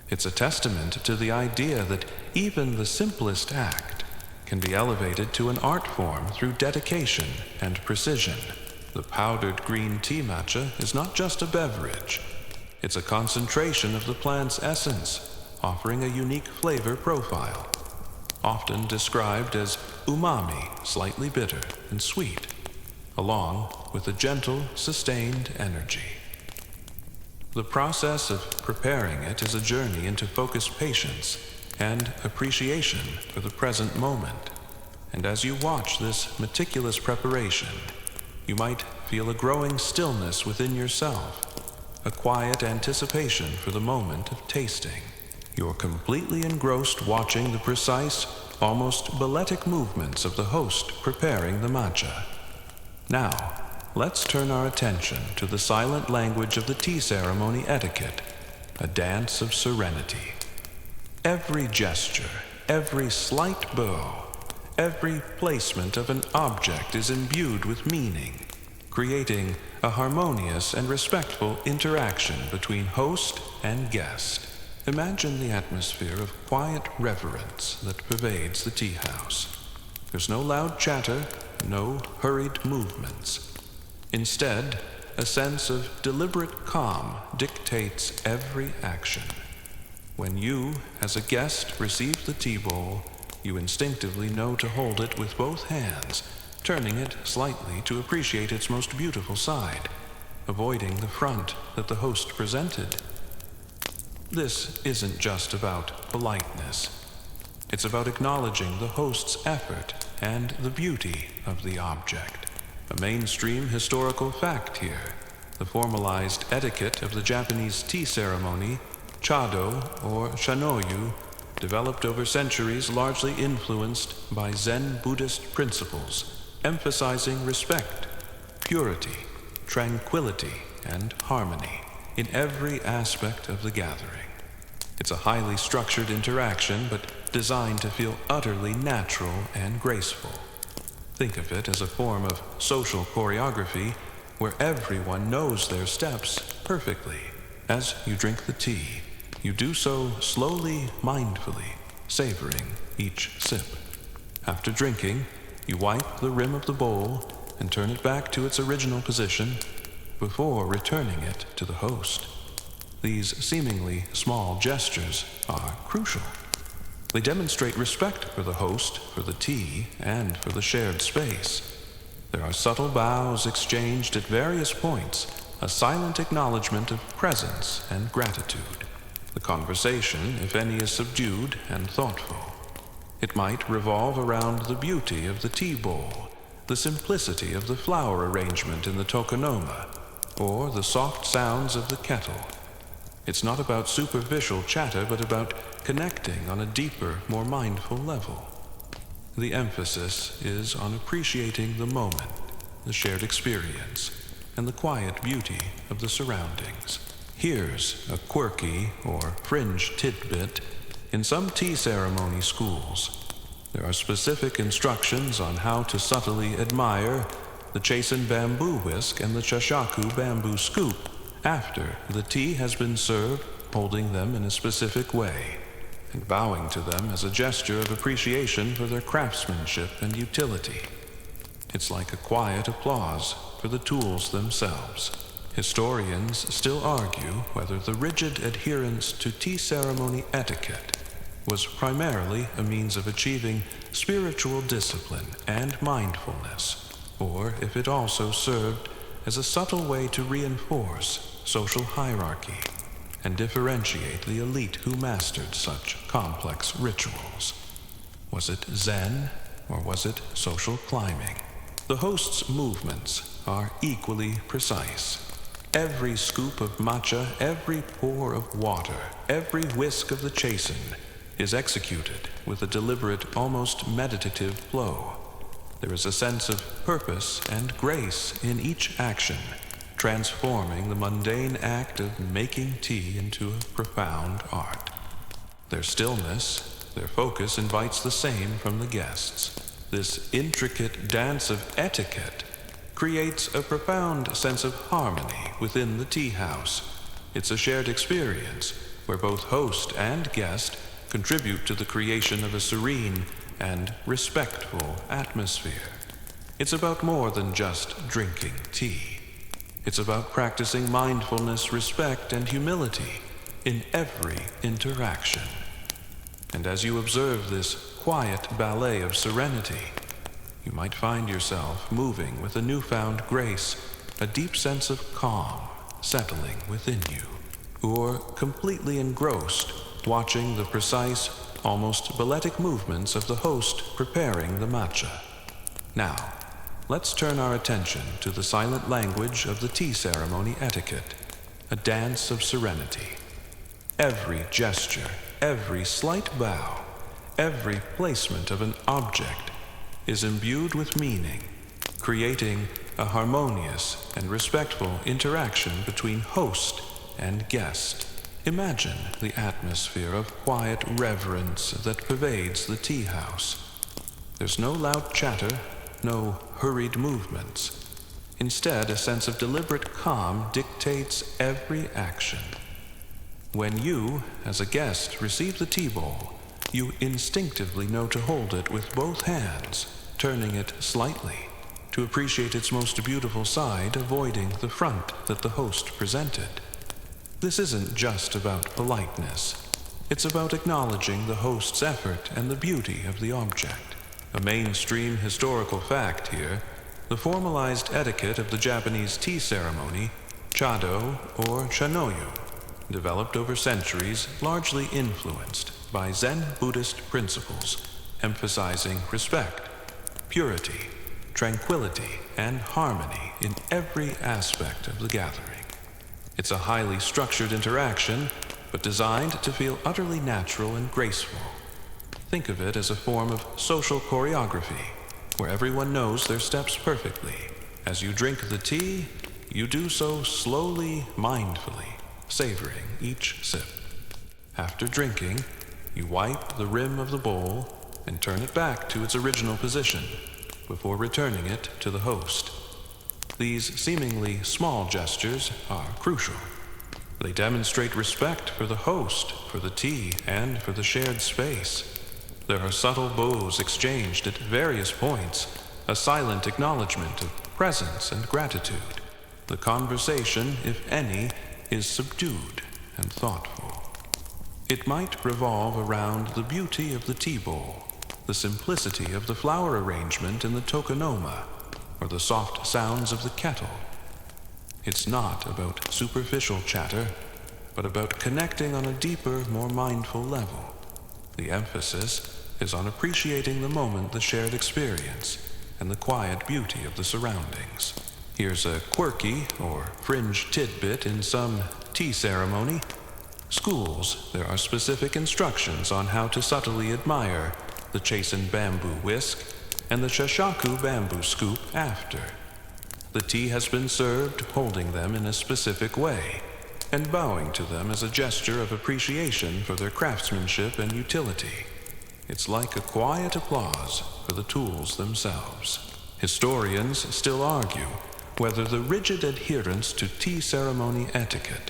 It's a testament to the idea that even the simplest act can be elevated to an art form through dedication and precision. The powdered green tea matcha is not just a beverage. It's a concentration of the plant's essence, offering a unique flavor profile, often described as umami, slightly bitter and sweet, along with a gentle, sustained energy. The process of preparing it is a journey into focused patience and appreciation for the present moment. And as you watch this meticulous preparation, you might feel a growing stillness within yourself, a quiet anticipation for the moment of tasting. You're completely engrossed watching the precise, almost balletic movements of the host preparing the matcha. Now, let's turn our attention to the silent language of the tea ceremony etiquette, a dance of serenity. Every gesture, every slight bow, every placement of an object is imbued with meaning, creating a harmonious and respectful interaction between host and guest. Imagine the atmosphere of quiet reverence that pervades the tea house. There's no loud chatter, no hurried movements. Instead, a sense of deliberate calm dictates every action. When you, as a guest, receive the tea bowl, you instinctively know to hold it with both hands, turning it slightly to appreciate its most beautiful side, avoiding the front that the host presented. This isn't just about politeness. It's about acknowledging the host's effort and the beauty of the object. A mainstream historical fact here, the formalized etiquette of the Japanese tea ceremony, chado or shanoyu, developed over centuries, largely influenced by Zen Buddhist principles, emphasizing respect, purity, tranquility, and harmony in every aspect of the gathering. It's a highly structured interaction, but designed to feel utterly natural and graceful. Think of it as a form of social choreography where everyone knows their steps perfectly. As you drink the tea, You do so slowly, mindfully, savoring each sip. After drinking, you wipe the rim of the bowl and turn it back to its original position before returning it to the host. These seemingly small gestures are crucial. They demonstrate respect for the host, for the tea, and for the shared space. There are subtle bows exchanged at various points, a silent acknowledgement of presence and gratitude. The conversation, if any, is subdued and thoughtful. It might revolve around the beauty of the tea bowl, the simplicity of the flower arrangement in the tokonoma, or the soft sounds of the kettle. It's not about superficial chatter, but about connecting on a deeper, more mindful level. The emphasis is on appreciating the moment, the shared experience, and the quiet beauty of the surroundings. Here's a quirky or fringe tidbit. In some tea ceremony schools, there are specific instructions on how to subtly admire the chasen bamboo whisk and the chashaku bamboo scoop after the tea has been served, holding them in a specific way and bowing to them as a gesture of appreciation for their craftsmanship and utility. It's like a quiet applause for the tools themselves. Historians still argue whether the rigid adherence to tea ceremony etiquette was primarily a means of achieving spiritual discipline and mindfulness, or if it also served as a subtle way to reinforce social hierarchy and differentiate the elite who mastered such complex rituals. Was it Zen, or was it social climbing? The host's movements are equally precise. Every scoop of matcha, every pour of water, every whisk of the chasen is executed with a deliberate, almost meditative flow. There is a sense of purpose and grace in each action, transforming the mundane act of making tea into a profound art. Their stillness, their focus invites the same from the guests. This intricate dance of etiquette creates a profound sense of harmony within the tea house. It's a shared experience where both host and guest contribute to the creation of a serene and respectful atmosphere. It's about more than just drinking tea. It's about practicing mindfulness, respect, and humility in every interaction. And as you observe this quiet ballet of serenity, you might find yourself moving with a newfound grace, a deep sense of calm settling within you, or completely engrossed, watching the precise, almost balletic movements of the host preparing the matcha. Now, let's turn our attention to the silent language of the tea ceremony etiquette, a dance of serenity. Every gesture, every slight bow, every placement of an object is imbued with meaning, creating a harmonious and respectful interaction between host and guest. Imagine the atmosphere of quiet reverence that pervades the tea house. There's no loud chatter, no hurried movements. Instead, a sense of deliberate calm dictates every action. When you, as a guest, receive the tea bowl, you instinctively know to hold it with both hands, turning it slightly to appreciate its most beautiful side, avoiding the front that the host presented. This isn't just about politeness. It's about acknowledging the host's effort and the beauty of the object. A mainstream historical fact here, the formalized etiquette of the Japanese tea ceremony, chado or chanoyu, developed over centuries, largely influenced by Zen Buddhist principles, emphasizing respect, purity, tranquility, and harmony in every aspect of the gathering. It's a highly structured interaction, but designed to feel utterly natural and graceful. Think of it as a form of social choreography, where everyone knows their steps perfectly. As you drink the tea, you do so slowly, mindfully, savoring each sip. After drinking, you wipe the rim of the bowl and turn it back to its original position before returning it to the host. These seemingly small gestures are crucial. They demonstrate respect for the host, for the tea, and for the shared space. There are subtle bows exchanged at various points, a silent acknowledgement of presence and gratitude. The conversation, if any, is subdued and thoughtful. It might revolve around the beauty of the tea bowl, the simplicity of the flower arrangement in the tokonoma, or the soft sounds of the kettle. It's not about superficial chatter, but about connecting on a deeper, more mindful level. The emphasis is on appreciating the moment, the shared experience, and the quiet beauty of the surroundings. Here's a quirky or fringe tidbit in some tea ceremony. Schools, there are specific instructions on how to subtly admire the chastened bamboo whisk and the shashaku bamboo scoop after. The tea has been served holding them in a specific way and bowing to them as a gesture of appreciation for their craftsmanship and utility. It's like a quiet applause for the tools themselves. Historians still argue whether the rigid adherence to tea ceremony etiquette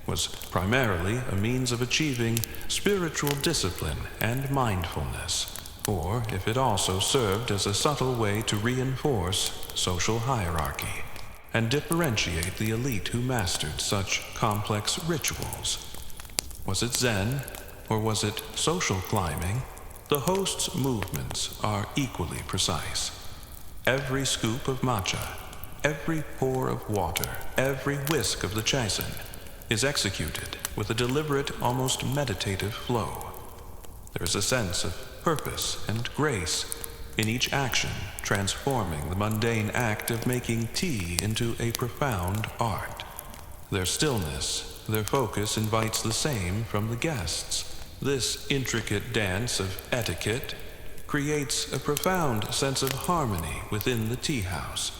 was primarily a means of achieving spiritual discipline and mindfulness, or if it also served as a subtle way to reinforce social hierarchy and differentiate the elite who mastered such complex rituals. Was it Zen, or was it social climbing? The host's movements are equally precise. Every scoop of matcha, every pour of water, every whisk of the chasen is executed with a deliberate, almost meditative flow. There is a sense of purpose and grace in each action, transforming the mundane act of making tea into a profound art. Their stillness, their focus invites the same from the guests. This intricate dance of etiquette creates a profound sense of harmony within the tea house.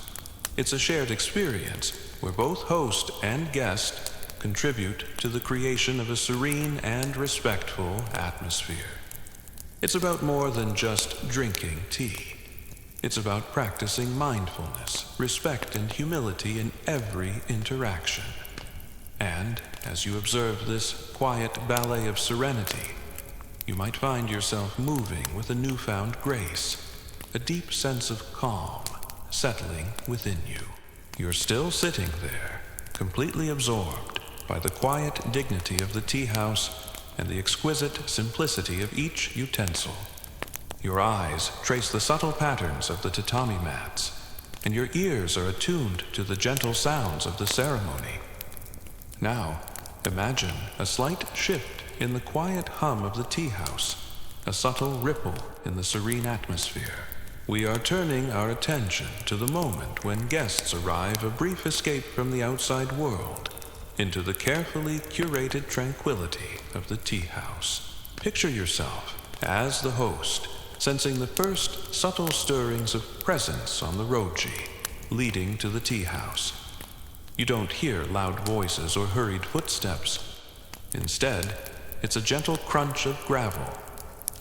It's a shared experience where both host and guest contribute to the creation of a serene and respectful atmosphere. It's about more than just drinking tea. It's about practicing mindfulness, respect, and humility in every interaction. And as you observe this quiet ballet of serenity, you might find yourself moving with a newfound grace, a deep sense of calm settling within you. You're still sitting there, completely absorbed by the quiet dignity of the tea house and the exquisite simplicity of each utensil. Your eyes trace the subtle patterns of the tatami mats, and your ears are attuned to the gentle sounds of the ceremony. Now, imagine a slight shift in the quiet hum of the tea house, a subtle ripple in the serene atmosphere. We are turning our attention to the moment when guests arrive, a brief escape from the outside world, into the carefully curated tranquility of the tea house. Picture yourself as the host, sensing the first subtle stirrings of presence on the roji, leading to the tea house. You don't hear loud voices or hurried footsteps. Instead, it's a gentle crunch of gravel,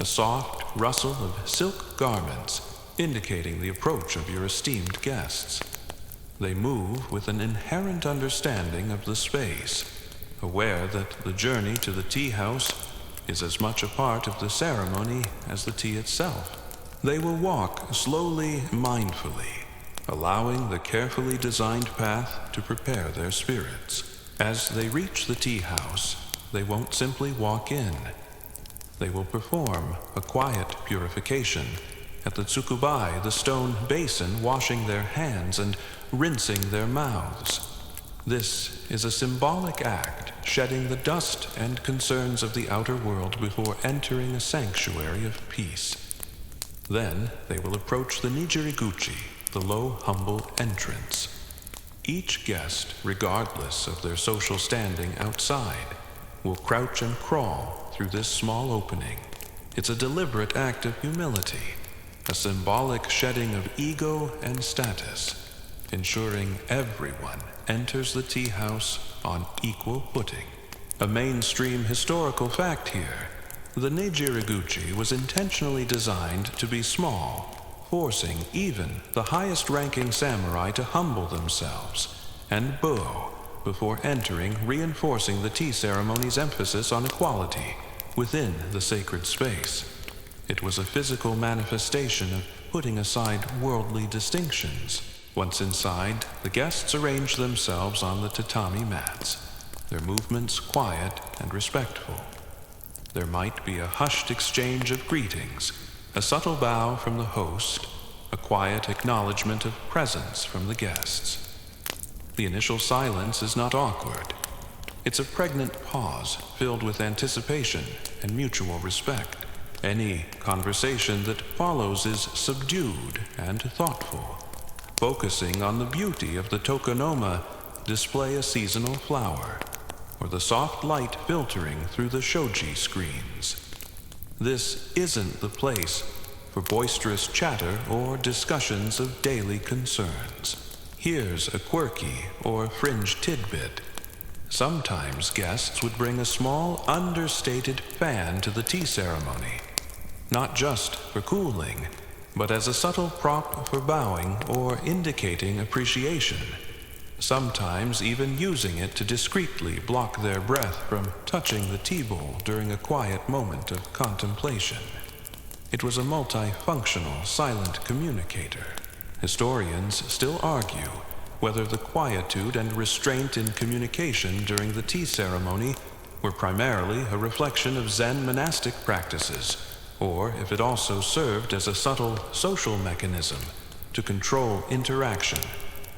a soft rustle of silk garments, indicating the approach of your esteemed guests. They move with an inherent understanding of the space, aware that the journey to the tea house is as much a part of the ceremony as the tea itself. They will walk slowly, mindfully, allowing the carefully designed path to prepare their spirits. As they reach the tea house, they won't simply walk in. They will perform a quiet purification at the tsukubai, the stone basin, washing their hands and rinsing their mouths. This is a symbolic act, shedding the dust and concerns of the outer world before entering a sanctuary of peace. Then they will approach the nijiriguchi, the low, humble entrance. Each guest, regardless of their social standing outside, will crouch and crawl through this small opening. It's a deliberate act of humility, a symbolic shedding of ego and status, ensuring everyone enters the tea house on equal footing. A mainstream historical fact here: the Nijiriguchi was intentionally designed to be small, forcing even the highest-ranking samurai to humble themselves and bow before entering, reinforcing the tea ceremony's emphasis on equality within the sacred space. It was a physical manifestation of putting aside worldly distinctions. Once inside, the guests arranged themselves on the tatami mats, their movements quiet and respectful. There might be a hushed exchange of greetings, a subtle bow from the host, a quiet acknowledgement of presence from the guests. The initial silence is not awkward. It's a pregnant pause filled with anticipation and mutual respect. Any conversation that follows is subdued and thoughtful, focusing on the beauty of the tokonoma display a seasonal flower, or the soft light filtering through the shoji screens. This isn't the place for boisterous chatter or discussions of daily concerns. Here's a quirky or fringe tidbit. Sometimes guests would bring a small, understated fan to the tea ceremony, not just for cooling, but as a subtle prop for bowing or indicating appreciation, sometimes even using it to discreetly block their breath from touching the tea bowl during a quiet moment of contemplation. It was a multifunctional, silent communicator. Historians still argue whether the quietude and restraint in communication during the tea ceremony were primarily a reflection of Zen monastic practices, or if it also served as a subtle social mechanism to control interaction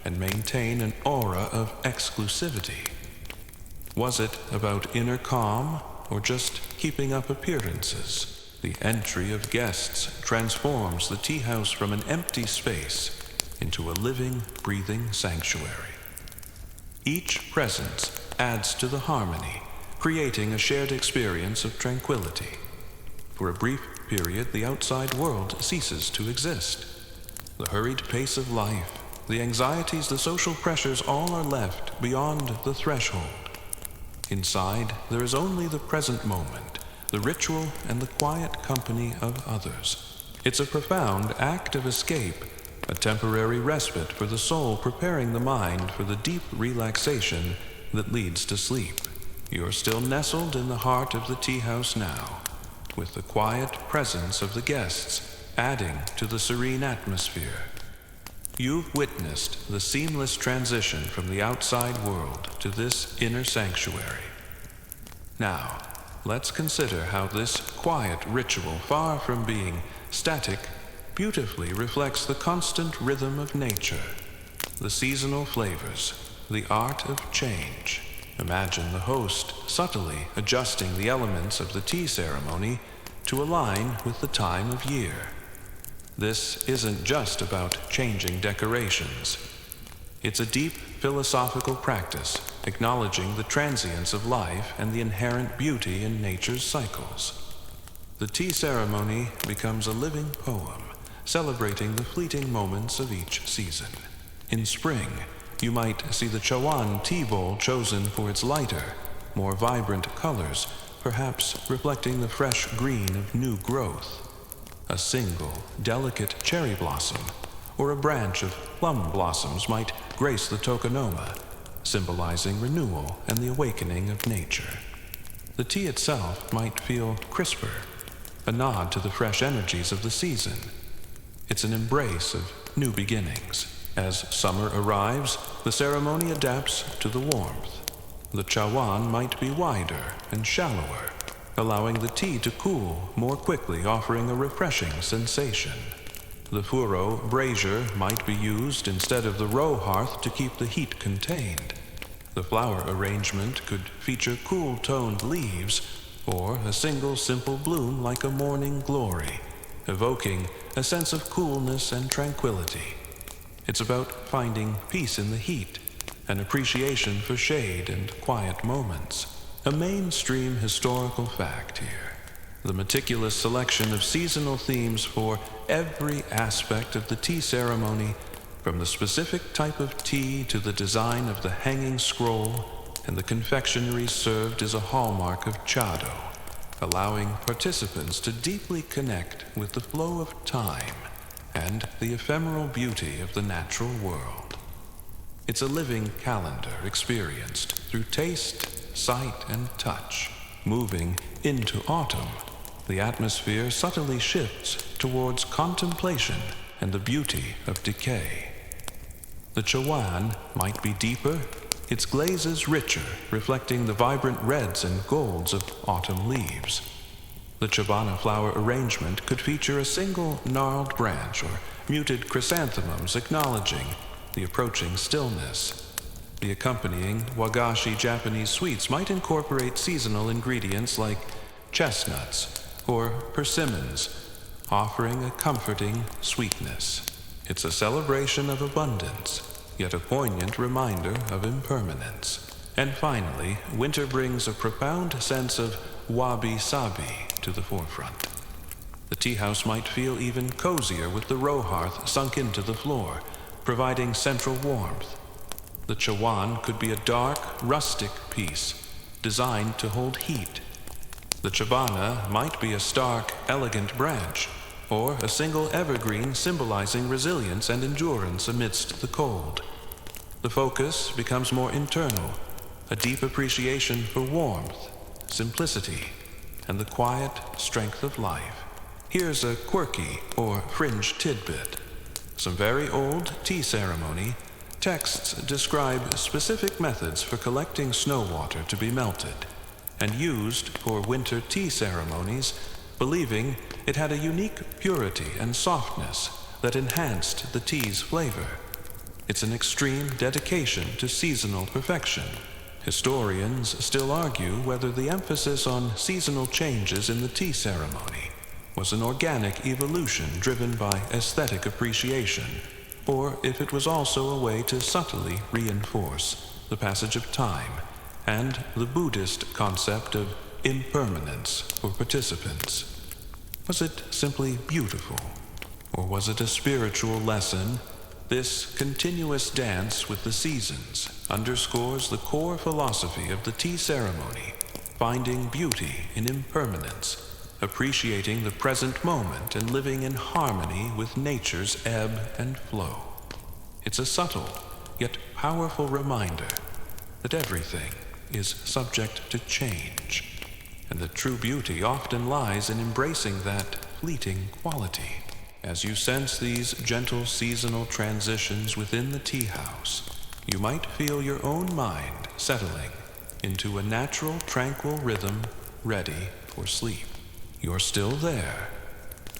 and maintain an aura of exclusivity. Was it about inner calm or just keeping up appearances? The entry of guests transforms the tea house from an empty space into a living, breathing sanctuary. Each presence adds to the harmony, creating a shared experience of tranquility. For a brief period, the outside world ceases to exist. The hurried pace of life, the anxieties, the social pressures, all are left beyond the threshold. Inside, there is only the present moment, the ritual and the quiet company of others. It's a profound act of escape, a temporary respite for the soul, preparing the mind for the deep relaxation that leads to sleep. You're still nestled in the heart of the tea house now, with the quiet presence of the guests adding to the serene atmosphere. You've witnessed the seamless transition from the outside world to this inner sanctuary. Now, let's consider how this quiet ritual, far from being static, beautifully reflects the constant rhythm of nature, the seasonal flavors, the art of change. Imagine the host subtly adjusting the elements of the tea ceremony to align with the time of year. This isn't just about changing decorations. It's a deep philosophical practice, acknowledging the transience of life and the inherent beauty in nature's cycles. The tea ceremony becomes a living poem, celebrating the fleeting moments of each season. In spring, you might see the Chawan tea bowl chosen for its lighter, more vibrant colors, perhaps reflecting the fresh green of new growth. A single, delicate cherry blossom, or a branch of plum blossoms might grace the tokonoma, symbolizing renewal and the awakening of nature. The tea itself might feel crisper, a nod to the fresh energies of the season. It's an embrace of new beginnings. As summer arrives, the ceremony adapts to the warmth. The chawan might be wider and shallower, allowing the tea to cool more quickly, offering a refreshing sensation. The furo brazier might be used instead of the row hearth to keep the heat contained. The flower arrangement could feature cool-toned leaves or a single simple bloom like a morning glory, evoking a sense of coolness and tranquility. It's about finding peace in the heat, an appreciation for shade and quiet moments. A mainstream historical fact here. The meticulous selection of seasonal themes for every aspect of the tea ceremony, from the specific type of tea to the design of the hanging scroll and the confectionery served, is a hallmark of Chado, allowing participants to deeply connect with the flow of time and the ephemeral beauty of the natural world. It's a living calendar experienced through taste, sight, and touch. Moving into autumn, the atmosphere subtly shifts towards contemplation and the beauty of decay. The Chawan might be deeper, its glazes richer, reflecting the vibrant reds and golds of autumn leaves. The Chabana flower arrangement could feature a single gnarled branch or muted chrysanthemums acknowledging the approaching stillness. The accompanying wagashi Japanese sweets might incorporate seasonal ingredients like chestnuts or persimmons, offering a comforting sweetness. It's a celebration of abundance, yet a poignant reminder of impermanence. And finally, winter brings a profound sense of wabi-sabi to the forefront. The tea house might feel even cozier with the row hearth sunk into the floor, providing central warmth. The chawan could be a dark, rustic piece, designed to hold heat. The chabana might be a stark, elegant branch, or a single evergreen symbolizing resilience and endurance amidst the cold. The focus becomes more internal, a deep appreciation for warmth, simplicity, and the quiet strength of life. Here's a quirky or fringe tidbit. Some very old tea ceremony texts describe specific methods for collecting snow water to be melted and used for winter tea ceremonies, believing it had a unique purity and softness that enhanced the tea's flavor. It's an extreme dedication to seasonal perfection. Historians still argue whether the emphasis on seasonal changes in the tea ceremony was an organic evolution driven by aesthetic appreciation, or if it was also a way to subtly reinforce the passage of time and the Buddhist concept of impermanence for participants. Was it simply beautiful, or was it a spiritual lesson? This continuous dance with the seasons underscores the core philosophy of the tea ceremony, finding beauty in impermanence, appreciating the present moment and living in harmony with nature's ebb and flow. It's a subtle, yet powerful reminder that everything is subject to change, and the true beauty often lies in embracing that fleeting quality. As you sense these gentle seasonal transitions within the tea house, you might feel your own mind settling into a natural, tranquil rhythm ready for sleep. You're still there,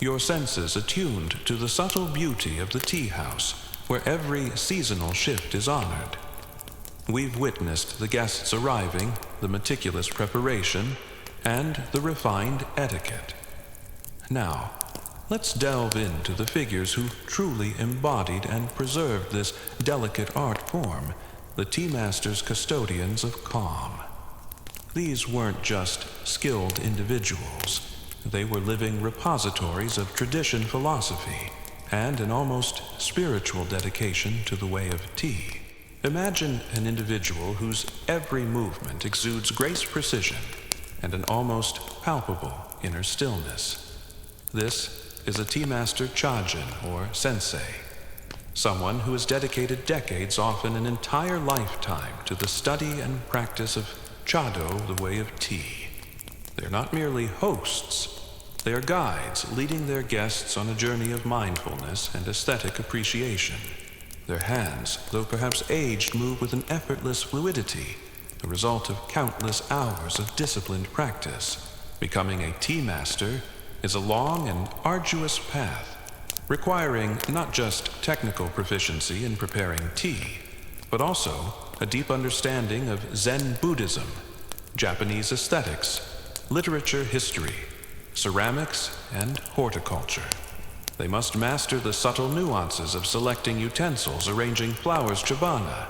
your senses attuned to the subtle beauty of the tea house, where every seasonal shift is honored. We've witnessed the guests arriving, the meticulous preparation, and the refined etiquette. Now, let's delve into the figures who truly embodied and preserved this delicate art form, the tea masters, custodians of calm. These weren't just skilled individuals. They were living repositories of tradition philosophy and an almost spiritual dedication to the way of tea. Imagine an individual whose every movement exudes grace, precision, and an almost palpable inner stillness. This is a tea master chajin, or sensei, someone who has dedicated decades, often an entire lifetime, to the study and practice of chado, the way of tea. They're not merely hosts. They are guides, leading their guests on a journey of mindfulness and aesthetic appreciation. Their hands, though perhaps aged, move with an effortless fluidity, the result of countless hours of disciplined practice. Becoming a tea master is a long and arduous path, requiring not just technical proficiency in preparing tea, but also a deep understanding of Zen Buddhism, Japanese aesthetics, literature history, ceramics, and horticulture. They must master the subtle nuances of selecting utensils, arranging flowers chabana,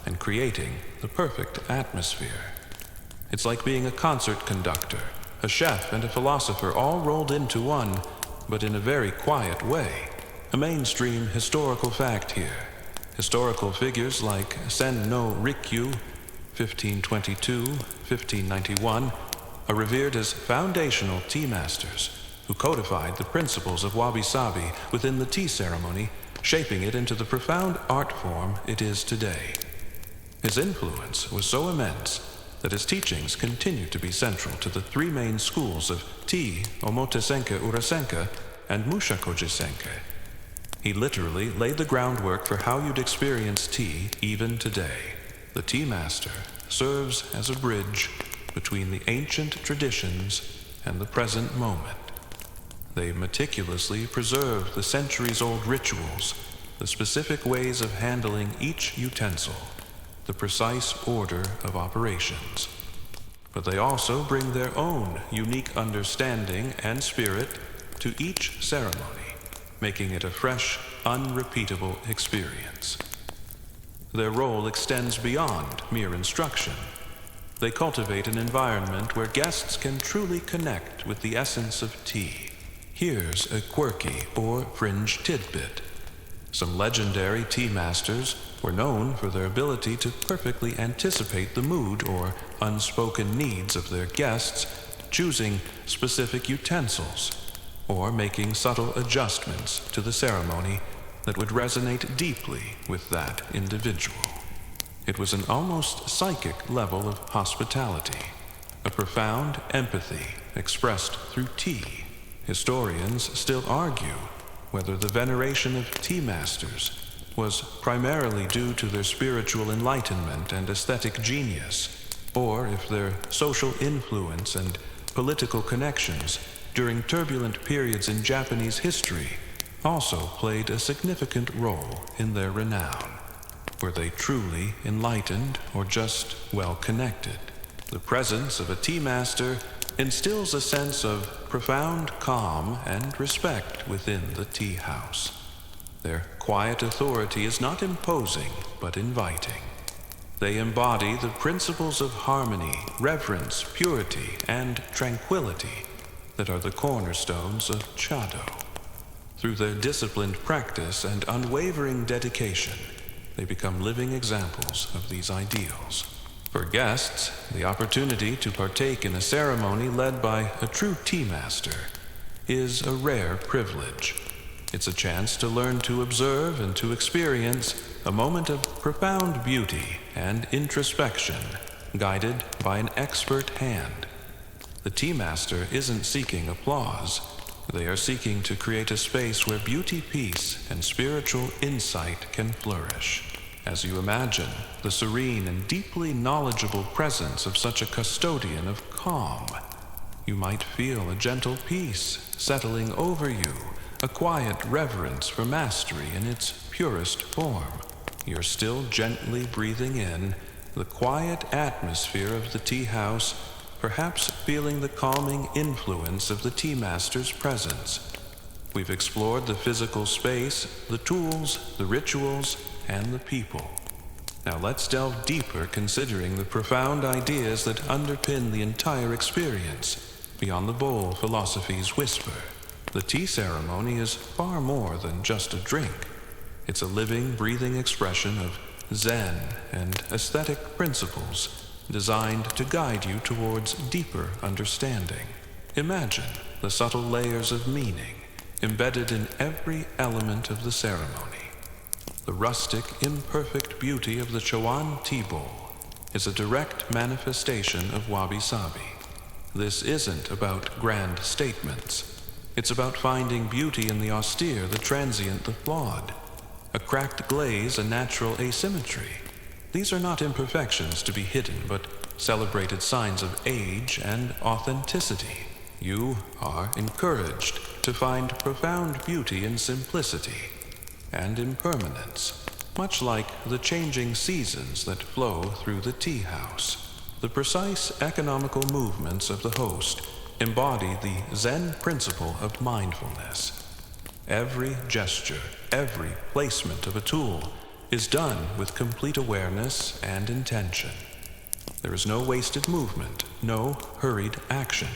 and creating the perfect atmosphere. It's like being a concert conductor, a chef, and a philosopher all rolled into one, but in a very quiet way. A mainstream historical fact here. Historical figures like Sen no Rikyu, 1522-1591, are revered as foundational tea masters who codified the principles of wabi-sabi within the tea ceremony, shaping it into the profound art form it is today. His influence was so immense that his teachings continue to be central to the three main schools of Tea, Omotesenke Urasenke, and Mushakoji Senke. He literally laid the groundwork for how you'd experience tea even today. The tea master serves as a bridge between the ancient traditions and the present moment. They meticulously preserve the centuries-old rituals, the specific ways of handling each utensil, the precise order of operations. But they also bring their own unique understanding and spirit to each ceremony, making it a fresh, unrepeatable experience. Their role extends beyond mere instruction. They cultivate an environment where guests can truly connect with the essence of tea. Here's a quirky or fringe tidbit. Some legendary tea masters were known for their ability to perfectly anticipate the mood or unspoken needs of their guests, choosing specific utensils or making subtle adjustments to the ceremony that would resonate deeply with that individual. It was an almost psychic level of hospitality, a profound empathy expressed through tea. Historians still argue whether the veneration of tea masters was primarily due to their spiritual enlightenment and aesthetic genius, or if their social influence and political connections during turbulent periods in Japanese history also played a significant role in their renown. Were they truly enlightened or just well-connected? The presence of a tea master instills a sense of profound calm and respect within the tea house. Their quiet authority is not imposing, but inviting. They embody the principles of harmony, reverence, purity, and tranquility that are the cornerstones of Chado. Through their disciplined practice and unwavering dedication, they become living examples of these ideals. For guests, the opportunity to partake in a ceremony led by a true tea master is a rare privilege. It's a chance to learn to observe and to experience a moment of profound beauty and introspection, guided by an expert hand. The tea master isn't seeking applause. They are seeking to create a space where beauty, peace, and spiritual insight can flourish. As you imagine the serene and deeply knowledgeable presence of such a custodian of calm, you might feel a gentle peace settling over you, a quiet reverence for mastery in its purest form. You're still gently breathing in the quiet atmosphere of the tea house, perhaps feeling the calming influence of the tea master's presence. We've explored the physical space, the tools, the rituals, and the people. Now let's delve deeper, considering the profound ideas that underpin the entire experience, beyond the bowl philosophy's whisper. The tea ceremony is far more than just a drink. It's a living, breathing expression of Zen and aesthetic principles designed to guide you towards deeper understanding. Imagine the subtle layers of meaning embedded in every element of the ceremony. The rustic, imperfect beauty of the Chowan tea bowl is a direct manifestation of wabi-sabi. This isn't about grand statements. It's about finding beauty in the austere, the transient, the flawed. A cracked glaze, a natural asymmetry. These are not imperfections to be hidden, but celebrated signs of age and authenticity. You are encouraged to find profound beauty in simplicity and impermanence, much like the changing seasons that flow through the tea house. The precise economical movements of the host embody the Zen principle of mindfulness. Every gesture, every placement of a tool is done with complete awareness and intention. There is no wasted movement, no hurried action.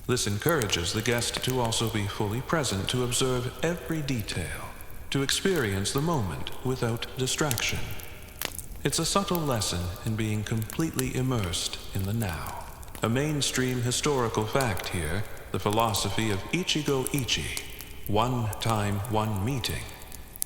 This encourages the guest to also be fully present, to observe every detail, to experience the moment without distraction. It's a subtle lesson in being completely immersed in the now. A mainstream historical fact here, the philosophy of Ichigo Ichi, one time, one meeting,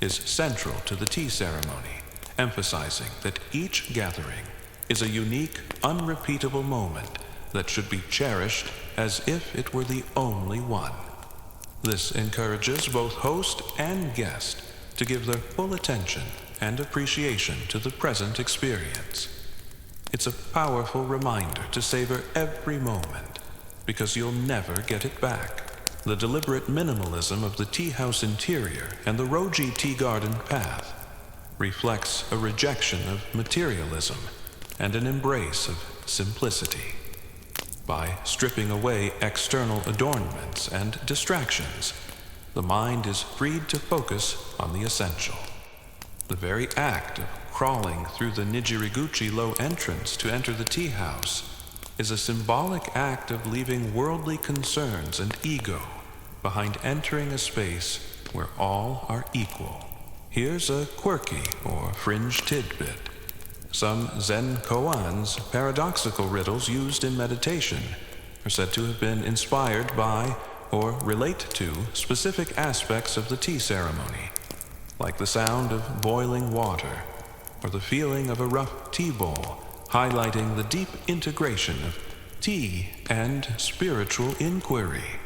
is central to the tea ceremony, emphasizing that each gathering is a unique, unrepeatable moment that should be cherished as if it were the only one. This encourages both host and guest to give their full attention and appreciation to the present experience. It's a powerful reminder to savor every moment, because you'll never get it back. The deliberate minimalism of the tea house interior and the Roji tea garden path reflects a rejection of materialism and an embrace of simplicity. By stripping away external adornments and distractions, the mind is freed to focus on the essential. The very act of crawling through the Nijiriguchi low entrance to enter the tea house is a symbolic act of leaving worldly concerns and ego behind, entering a space where all are equal. Here's a quirky or fringe tidbit. Some Zen koans, paradoxical riddles used in meditation, are said to have been inspired by or relate to specific aspects of the tea ceremony, like the sound of boiling water or the feeling of a rough tea bowl, highlighting the deep integration of tea and spiritual inquiry.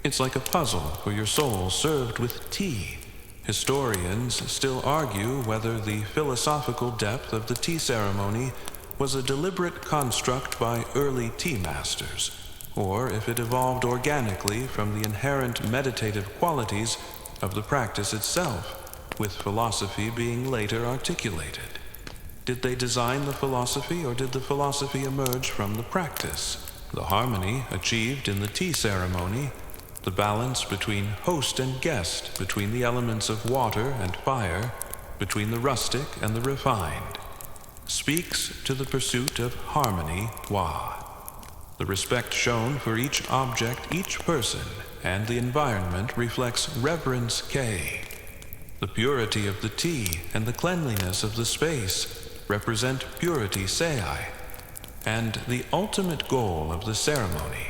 It's like a puzzle for your soul served with tea. Historians still argue whether the philosophical depth of the tea ceremony was a deliberate construct by early tea masters, or if it evolved organically from the inherent meditative qualities of the practice itself, with philosophy being later articulated. Did they design the philosophy, or did the philosophy emerge from the practice? The harmony achieved in the tea ceremony, the balance between host and guest, between the elements of water and fire, between the rustic and the refined, speaks to the pursuit of harmony, wa. The respect shown for each object, each person, and the environment reflects reverence, k. The purity of the tea and the cleanliness of the space represent purity, sei. And the ultimate goal of the ceremony,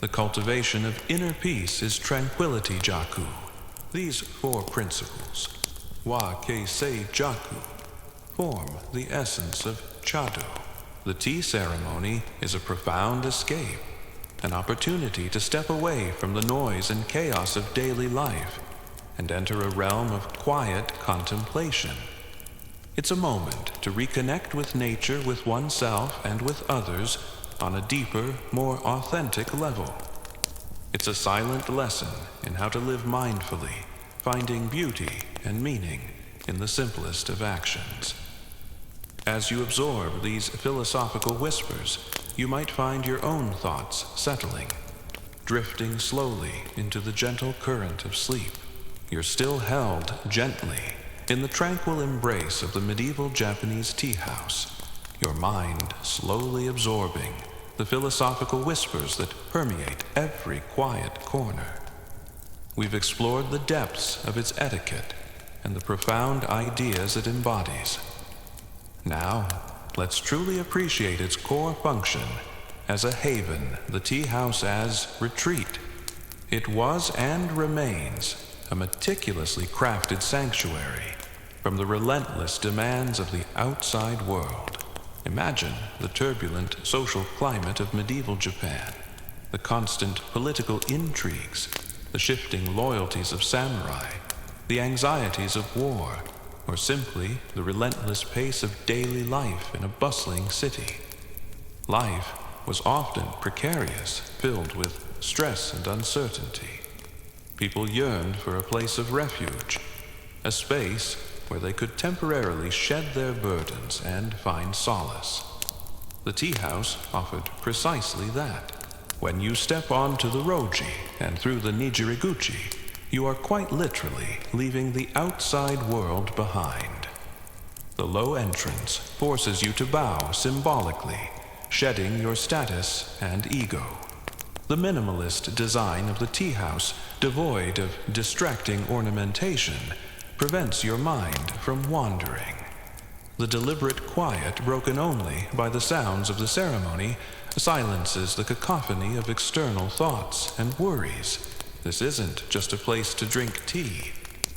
the cultivation of inner peace, is tranquility, jaku. These four principles, wa, ke, sei, jaku, form the essence of chado. The tea ceremony is a profound escape, an opportunity to step away from the noise and chaos of daily life and enter a realm of quiet contemplation. It's a moment to reconnect with nature, with oneself, and with others on a deeper, more authentic level. It's a silent lesson in how to live mindfully, finding beauty and meaning in the simplest of actions. As you absorb these philosophical whispers, you might find your own thoughts settling, drifting slowly into the gentle current of sleep. You're still held gently in the tranquil embrace of the medieval Japanese tea house, your mind slowly absorbing the philosophical whispers that permeate every quiet corner. We've explored the depths of its etiquette and the profound ideas it embodies. Now, let's truly appreciate its core function as a haven, the tea house as retreat. It was and remains a meticulously crafted sanctuary from the relentless demands of the outside world. Imagine the turbulent social climate of medieval Japan, the constant political intrigues, the shifting loyalties of samurai, the anxieties of war, or simply the relentless pace of daily life in a bustling city. Life was often precarious, filled with stress and uncertainty. People yearned for a place of refuge, a space where they could temporarily shed their burdens and find solace. The tea house offered precisely that. When you step onto the Roji and through the Nijiriguchi, you are quite literally leaving the outside world behind. The low entrance forces you to bow symbolically, shedding your status and ego. The minimalist design of the tea house, devoid of distracting ornamentation, prevents your mind from wandering. The deliberate quiet, broken only by the sounds of the ceremony, silences the cacophony of external thoughts and worries. This isn't just a place to drink tea.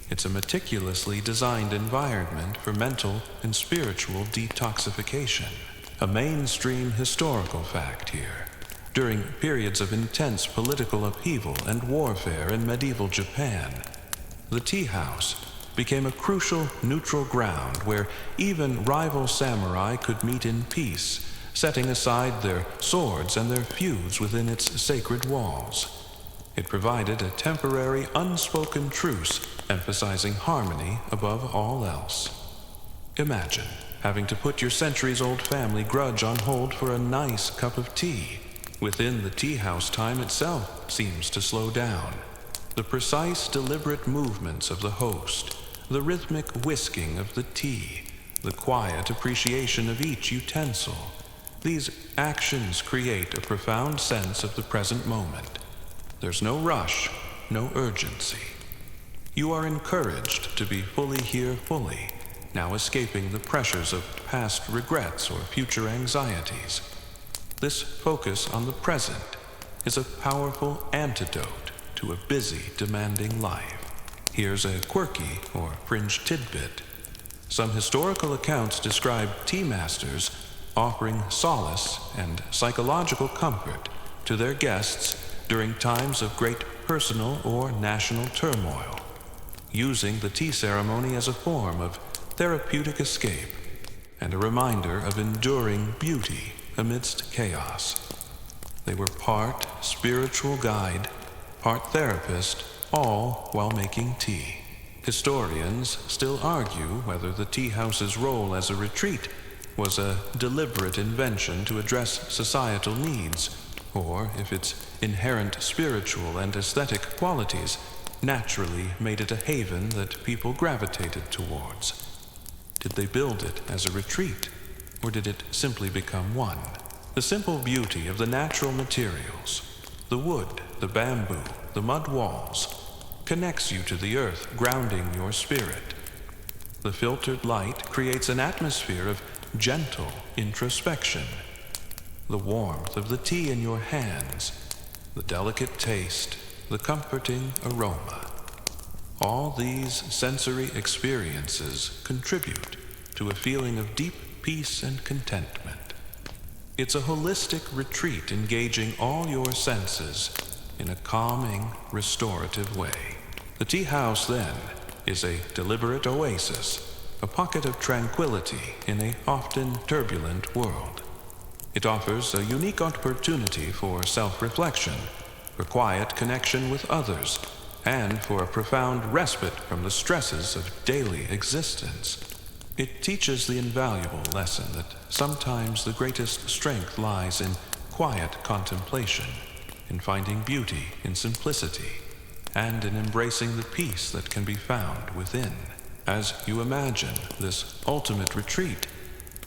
It's a meticulously designed environment for mental and spiritual detoxification. A mainstream historical fact here. During periods of intense political upheaval and warfare in medieval Japan, the tea house became a crucial neutral ground where even rival samurai could meet in peace, setting aside their swords and their feuds within its sacred walls. It provided a temporary, unspoken truce, emphasizing harmony above all else. Imagine having to put your centuries-old family grudge on hold for a nice cup of tea. Within the tea house, time itself seems to slow down. The precise, deliberate movements of the host, the rhythmic whisking of the tea, the quiet appreciation of each utensil. These actions create a profound sense of the present moment. There's no rush, no urgency. You are encouraged to be fully here fully, now escaping the pressures of past regrets or future anxieties. This focus on the present is a powerful antidote to a busy, demanding life. Here's a quirky or fringe tidbit. Some historical accounts describe tea masters offering solace and psychological comfort to their guests during times of great personal or national turmoil, using the tea ceremony as a form of therapeutic escape and a reminder of enduring beauty amidst chaos. They were part spiritual guide, part therapist, all while making tea. Historians still argue whether the tea house's role as a retreat was a deliberate invention to address societal needs, or if its inherent spiritual and aesthetic qualities naturally made it a haven that people gravitated towards. Did they build it as a retreat, or did it simply become one? The simple beauty of the natural materials, the wood, the bamboo, the mud walls, connects you to the earth, grounding your spirit. The filtered light creates an atmosphere of gentle introspection. The warmth of the tea in your hands, the delicate taste, the comforting aroma. All these sensory experiences contribute to a feeling of deep peace and contentment. It's a holistic retreat engaging all your senses in a calming, restorative way. The tea house, then, is a deliberate oasis, a pocket of tranquility in a often turbulent world. It offers a unique opportunity for self-reflection, for quiet connection with others, and for a profound respite from the stresses of daily existence. It teaches the invaluable lesson that sometimes the greatest strength lies in quiet contemplation, in finding beauty in simplicity, and in embracing the peace that can be found within. As you imagine this ultimate retreat,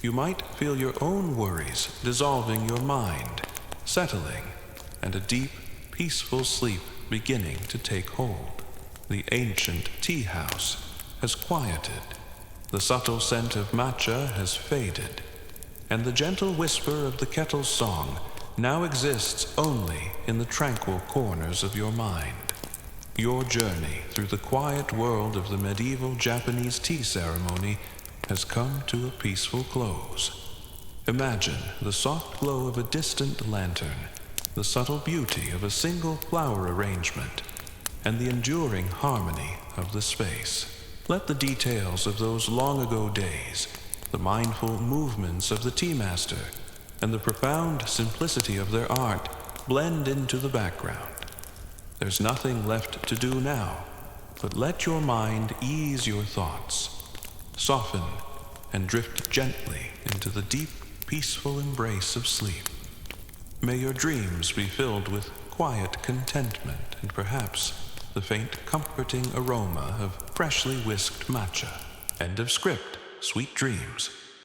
you might feel your own worries dissolving your mind, settling, and a deep, peaceful sleep beginning to take hold. The ancient tea house has quieted, the subtle scent of matcha has faded, and the gentle whisper of the kettle's song now exists only in the tranquil corners of your mind. Your journey through the quiet world of the medieval Japanese tea ceremony has come to a peaceful close. Imagine the soft glow of a distant lantern, the subtle beauty of a single flower arrangement, and the enduring harmony of the space. Let the details of those long-ago days, the mindful movements of the tea master, and the profound simplicity of their art blend into the background. There's nothing left to do now, but let your mind ease your thoughts, soften, and drift gently into the deep, peaceful embrace of sleep. May your dreams be filled with quiet contentment and perhaps the faint, comforting aroma of freshly whisked matcha. End of script. Sweet dreams.